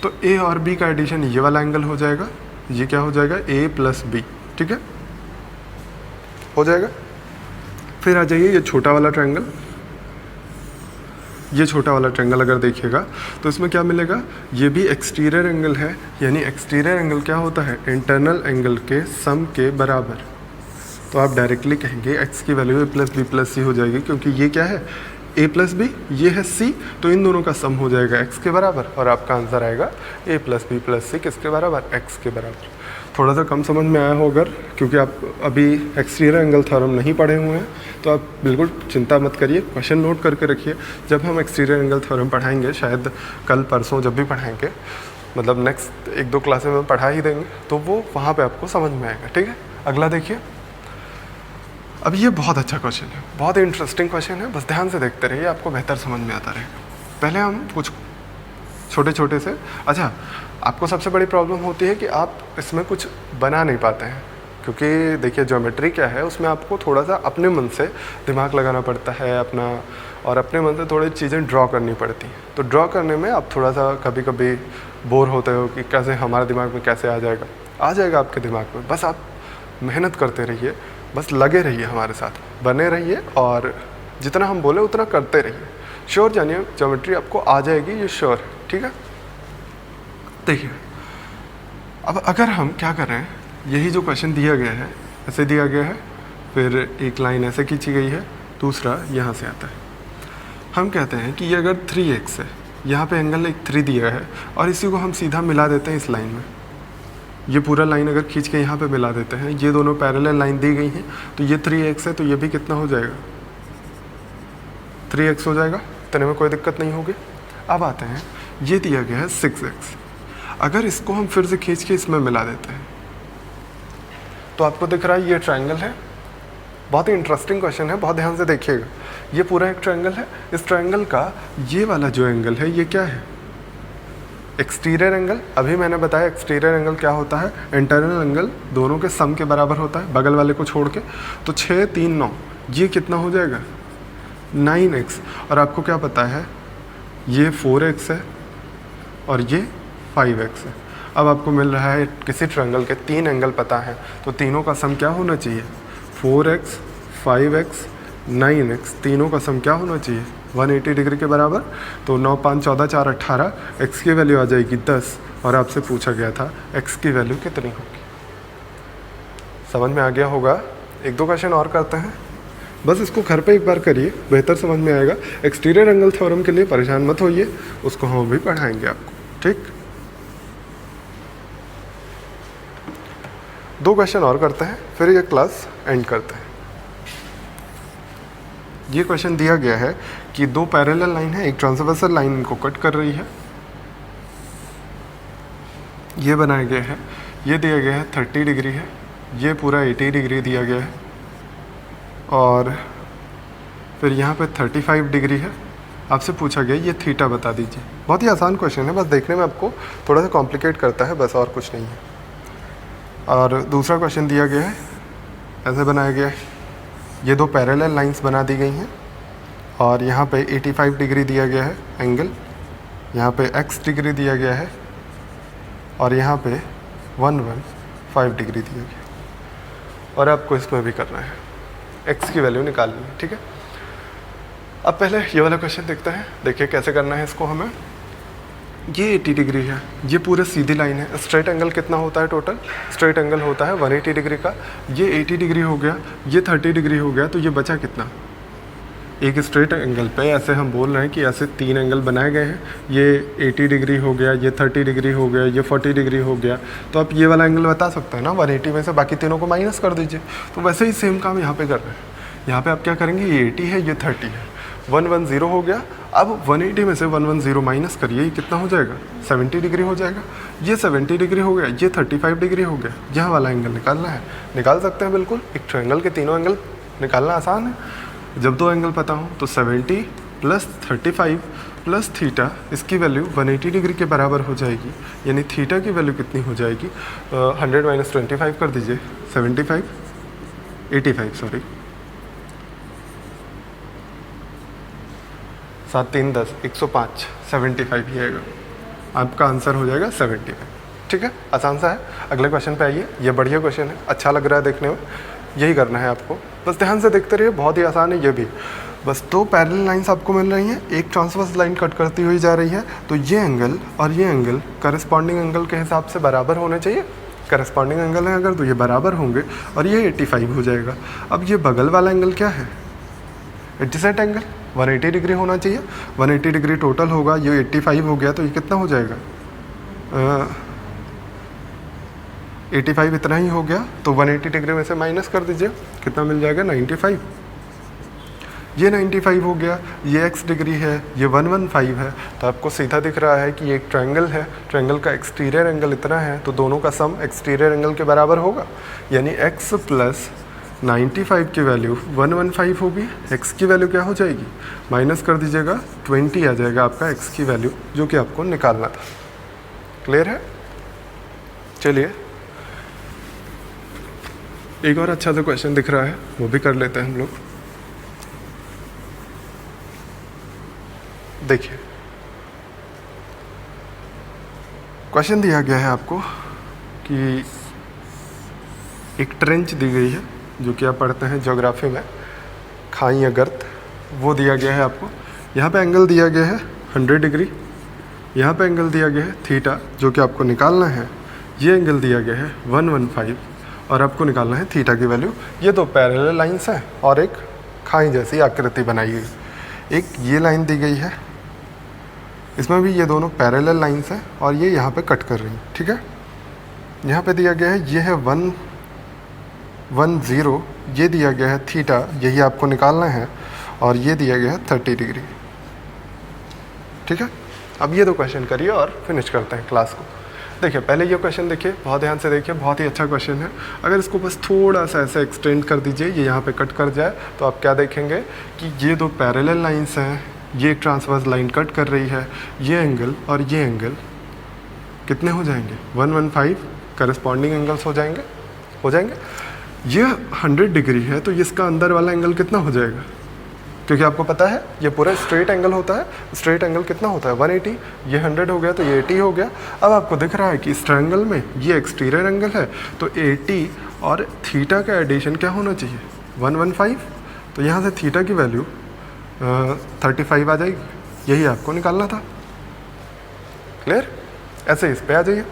तो ए और बी का एडिशन ये वाला एंगल हो जाएगा, ये क्या हो जाएगा, ए प्लस बी। ठीक है, हो जाएगा। फिर आ जाइए ये छोटा वाला ट्रायंगल, ये छोटा वाला ट्रायंगल अगर देखिएगा तो इसमें क्या मिलेगा, ये भी एक्सटीरियर एंगल है, यानी एक्सटीरियर एंगल क्या होता है, इंटरनल एंगल के सम के बराबर। तो आप डायरेक्टली कहेंगे एक्स की वैल्यू ए प्लस बी प्लस सी हो जाएगी, क्योंकि ये क्या है, ए प्लस बी, ये है सी, तो इन दोनों का सम हो जाएगा एक्स के बराबर, और आपका आंसर आएगा ए प्लस बी प्लस सी किसके बराबर, एक्स के बराबर। थोड़ा सा कम समझ में आया हो अगर, क्योंकि आप अभी एक्सटीरियर एंगल थ्योरम नहीं पढ़े हुए हैं, तो आप बिल्कुल चिंता मत करिए, क्वेश्चन नोट करके रखिए। जब हम एक्सटीरियर एंगल थ्योरम पढ़ाएंगे, शायद कल परसों जब भी पढ़ाएंगे, मतलब नेक्स्ट 1-2 क्लासेस में पढ़ा ही देंगे, तो वो वहाँ पे आपको समझ में आएगा। ठीक है, अगला देखिए। अब ये बहुत अच्छा क्वेश्चन है, बहुत ही इंटरेस्टिंग क्वेश्चन है, बस ध्यान से देखते रहिए, आपको बेहतर समझ में आता रहेगा। पहले हम कुछ छोटे छोटे से, अच्छा आपको सबसे बड़ी प्रॉब्लम होती है कि आप इसमें कुछ बना नहीं पाते हैं, क्योंकि देखिए ज्योमेट्री क्या है, उसमें आपको थोड़ा सा अपने मन से दिमाग लगाना पड़ता है अपना, और अपने मन से थोड़ी चीज़ें ड्रॉ करनी पड़ती हैं। तो ड्रॉ करने में आप थोड़ा सा कभी कभी बोर होते हो कि कैसे हमारे दिमाग में कैसे आ जाएगा आपके दिमाग में। बस आप मेहनत करते रहिए, बस लगे रहिए हमारे साथ, बने रहिए, और जितना हम बोले उतना करते रहिए। श्योर जानिए ज्योमेट्री आपको आ जाएगी, ये श्योर है। ठीक है, देखिए अब अगर हम क्या कर रहे हैं, यही जो क्वेश्चन दिया गया है ऐसे दिया गया है, फिर एक लाइन ऐसे खींची गई है, दूसरा यहाँ से आता है। हम कहते हैं कि ये अगर 3x है, यहाँ पे एंगल एक 3 दिया है, और इसी को हम सीधा मिला देते हैं इस लाइन में। ये पूरा लाइन अगर खींच के यहाँ पे मिला देते हैं, ये दोनों पैरेलल लाइन दी गई हैं, तो ये 3x है, तो ये भी कितना हो जाएगा, 3x हो जाएगा, इतने में कोई दिक्कत नहीं होगी। अब आते हैं, ये दिया गया है 6x, अगर इसको हम फिर से खींच के इसमें मिला देते हैं, तो आपको दिख रहा है ये ट्रायंगल है। बहुत ही इंटरेस्टिंग क्वेश्चन है, बहुत ध्यान से देखिएगा। ये पूरा एक ट्रायंगल है, इस ट्रायंगल का ये वाला जो एंगल है, ये क्या है, एक्सटीरियर एंगल। अभी मैंने बताया एक्सटीरियर एंगल क्या होता है, इंटरनल एंगल दोनों के सम के बराबर होता है, बगल वाले को छोड़ के। तो 6, 3, 9, ये कितना हो जाएगा, 9x। और आपको क्या पता है, ये 4x है और ये 5x है। अब आपको मिल रहा है किसी ट्रायंगल के 3 एंगल पता है, तो तीनों का सम क्या होना चाहिए, 4x, 5x, 9x, तीनों का सम क्या होना चाहिए, 180 डिग्री के बराबर। तो 9 5 14 4 18, x की वैल्यू आ जाएगी 10 और आपसे पूछा गया था x की वैल्यू कितनी होगी। समझ में आ गया होगा। एक दो क्वेश्चन और करते हैं, बस इसको घर पे एक बार करिए, बेहतर समझ में आएगा। एक्सटीरियर एंगल थ्योरम के लिए परेशान मत होइए, उसको हम भी पढ़ाएंगे आपको, ठीक। दो क्वेश्चन और करते हैं, फिर ये क्लास एंड करते हैं। ये क्वेश्चन दिया गया है कि दो पैरेलल लाइन है, एक ट्रांसवर्सल लाइन इनको कट कर रही है, ये बनाया गया है, ये दिया गया है 30 डिग्री है, ये पूरा 80 डिग्री दिया गया है, और फिर यहाँ पे 35 डिग्री है। आपसे पूछा गया ये थीटा बता दीजिए। बहुत ही आसान क्वेश्चन है, बस देखने में आपको थोड़ा सा कॉम्प्लिकेट करता है, बस और कुछ नहीं है। और दूसरा क्वेश्चन दिया गया है, ऐसे बनाया गया है, ये दो पैरेलल लाइंस बना दी गई हैं और यहाँ पे 85 डिग्री दिया गया है एंगल, यहाँ पे x डिग्री दिया गया है और यहाँ पे 115 डिग्री दिया गया है। और आपको इसमें भी करना है, x की वैल्यू निकालनी है, ठीक है। अब पहले ये वाला क्वेश्चन देखते हैं, देखिए कैसे करना है इसको हमें। ये 80 डिग्री है, ये पूरे सीधी लाइन है। स्ट्रेट एंगल कितना होता है टोटल? स्ट्रेट एंगल होता है 180 डिग्री का। ये 80 डिग्री हो गया, ये 30 डिग्री हो गया, तो ये बचा कितना? एक स्ट्रेट एंगल पे ऐसे हम बोल रहे हैं कि ऐसे तीन एंगल बनाए गए हैं, ये 80 डिग्री हो गया, ये 30 डिग्री हो गया, ये 40 डिग्री हो गया। तो आप ये वाला एंगल बता सकते हैं ना, 180 में से बाकी तीनों को माइनस कर दीजिए। तो वैसे ही सेम काम यहाँ पे कर रहे हैं। यहाँ पे आप क्या करेंगे, ये 80 है, ये 30 है, 110 हो गया। अब 180 में से 110 माइनस करिए, ये कितना हो जाएगा? 70 डिग्री हो जाएगा। ये 70 डिग्री हो गया, ये 35 डिग्री हो गया। यहाँ वाला एंगल निकालना है, निकाल सकते हैं बिल्कुल। एक ट्रायंगल के तीनों एंगल निकालना आसान है। जब दो एंगल पता हो तो 70 + 35 + थीटा, इसकी वैल्यू 180 डिग्री के बराबर हो जाएगी। यानी थीटा की वैल्यू कितनी हो जाएगी? 100 - 25 कर दीजिए, 85 सॉरी, 7 3 10 105, 75 ही आएगा। आपका आंसर हो जाएगा 75, ठीक है। आसान सा है। अगले क्वेश्चन पे आइए, ये बढ़िया क्वेश्चन है, अच्छा लग रहा है देखने में। यही करना है आपको, बस ध्यान से देखते रहिए, बहुत ही आसान है ये भी। बस दो पैरेलल लाइंस आपको मिल रही हैं, एक ट्रांसवर्स लाइन कट करती हुई जा रही है, तो ये एंगल और ये एंगल करस्पॉन्डिंग एंगल के हिसाब से बराबर होने चाहिए। करस्पॉन्डिंग एंगल है अगर, तो ये बराबर होंगे और ये 85 हो जाएगा। अब ये बगल वाला एंगल क्या है? एडजेसेंट एंगल 180 डिग्री होना चाहिए। 180 डिग्री टोटल होगा, ये 85 हो गया, तो ये कितना हो जाएगा? 85 इतना ही हो गया, तो 180 डिग्री में से माइनस कर दीजिए, कितना मिल जाएगा? 95। ये 95 हो गया, ये x डिग्री है, ये 115 है। तो आपको सीधा दिख रहा है कि ये एक ट्रायंगल है, ट्रायंगल का एक्सटीरियर एंगल इतना है, तो दोनों का सम एक्सटीरियर एंगल के बराबर होगा। यानी x + 95 की वैल्यू 115 होगी। x की वैल्यू क्या हो जाएगी? माइनस कर दीजिएगा, 20 आ जाएगा आपका x की वैल्यू, जो कि आपको निकालना था। क्लियर है? चलिए एक और अच्छा सा क्वेश्चन दिख रहा है, वो भी कर लेते हैं हम लोग। देखिए क्वेश्चन दिया गया है आपको कि एक ट्रेंच दी गई है, जो कि आप पढ़ते हैं ज्योग्राफी में, खाई या गर्त, वो दिया गया है आपको। यहाँ पे एंगल दिया गया है 100 डिग्री, यहाँ पे एंगल दिया गया है थीटा, जो कि आपको निकालना है। ये एंगल दिया गया है 115 और आपको निकालना है थीटा की वैल्यू। ये दो पैरेलल लाइंस हैं और एक खाई जैसी आकृति बनाई गई। एक ये लाइन दी गई है, इसमें भी ये दोनों पैरेलल लाइंस हैं और ये यहाँ पे कट कर रही हैं, ठीक है। यहाँ पे दिया गया है, ये है 110, ये दिया गया है थीटा, यही आपको निकालना है, और ये दिया गया है 30 डिग्री, ठीक है। अब ये दो क्वेश्चन करिए और फिनिश करते हैं क्लास को। देखिए पहले ये क्वेश्चन देखिए, बहुत ध्यान से देखिए, बहुत ही अच्छा क्वेश्चन है। अगर इसको बस थोड़ा सा ऐसे एक्सटेंड कर दीजिए, ये यहाँ पे कट कर जाए, तो आप क्या देखेंगे कि ये दो पैरेलल लाइंस हैं, ये ट्रांसवर्स लाइन कट कर रही है, ये एंगल और ये एंगल कितने हो जाएंगे? 115 करस्पॉन्डिंग एंगल्स हो जाएंगे। ये 100 डिग्री है, तो इसका अंदर वाला एंगल कितना हो जाएगा? क्योंकि आपको पता है ये पूरा स्ट्रेट एंगल होता है। स्ट्रेट एंगल कितना होता है? 180। ये 100 हो गया, तो ये 80 हो गया। अब आपको दिख रहा है कि इस ट्रायंगल में ये एक्सटीरियर एंगल है, तो 80 और थीटा का एडिशन क्या होना चाहिए? 115। तो यहाँ से थीटा की वैल्यू 35 आ जाएगी। यही आपको निकालना था। क्लियर? ऐसे इस पे आ जाइए।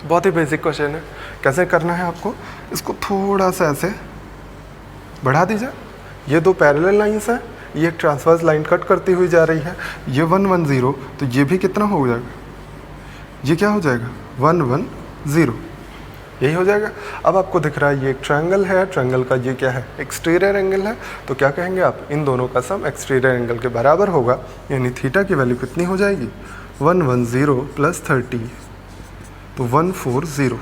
बहुत ही बेसिक क्वेश्चन है। कैसे करना है आपको, इसको थोड़ा सा ऐसे बढ़ा दीजिए। ये दो पैरेलल लाइंस हैं, ये ट्रांसवर्स लाइन कट करती हुई जा रही है। ये 1 1 0, तो ये भी कितना हो जाएगा, ये क्या हो जाएगा 1 1 0, यही हो जाएगा। अब आपको दिख रहा है ये एक ट्रायंगल है, ट्रायंगल का ये क्या है, एक्सटीरियर एंगल है। तो क्या कहेंगे आप, इन दोनों का सम एक्सटीरियर एंगल के बराबर होगा, यानी थीटा की वैल्यू कितनी हो जाएगी 110 प्लस 30, तो 140।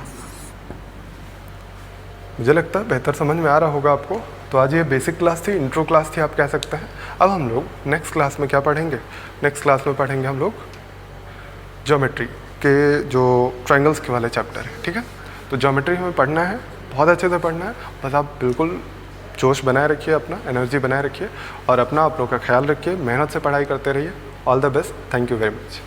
मुझे लगता है बेहतर समझ में आ रहा होगा आपको। तो आज ये बेसिक क्लास थी, इंट्रो क्लास थी आप कह सकते हैं। अब हम लोग नेक्स्ट क्लास में क्या पढ़ेंगे, नेक्स्ट क्लास में पढ़ेंगे हम लोग ज्योमेट्री के जो ट्रायंगल्स के वाले चैप्टर है, ठीक है। तो ज्योमेट्री हमें पढ़ना है, बहुत अच्छे से पढ़ना है। बस आप बिल्कुल जोश बनाए रखिए, अपना एनर्जी बनाए रखिए और अपना आप लोग का ख्याल रखिए, मेहनत से पढ़ाई करते रहिए। All the best, thank you very much.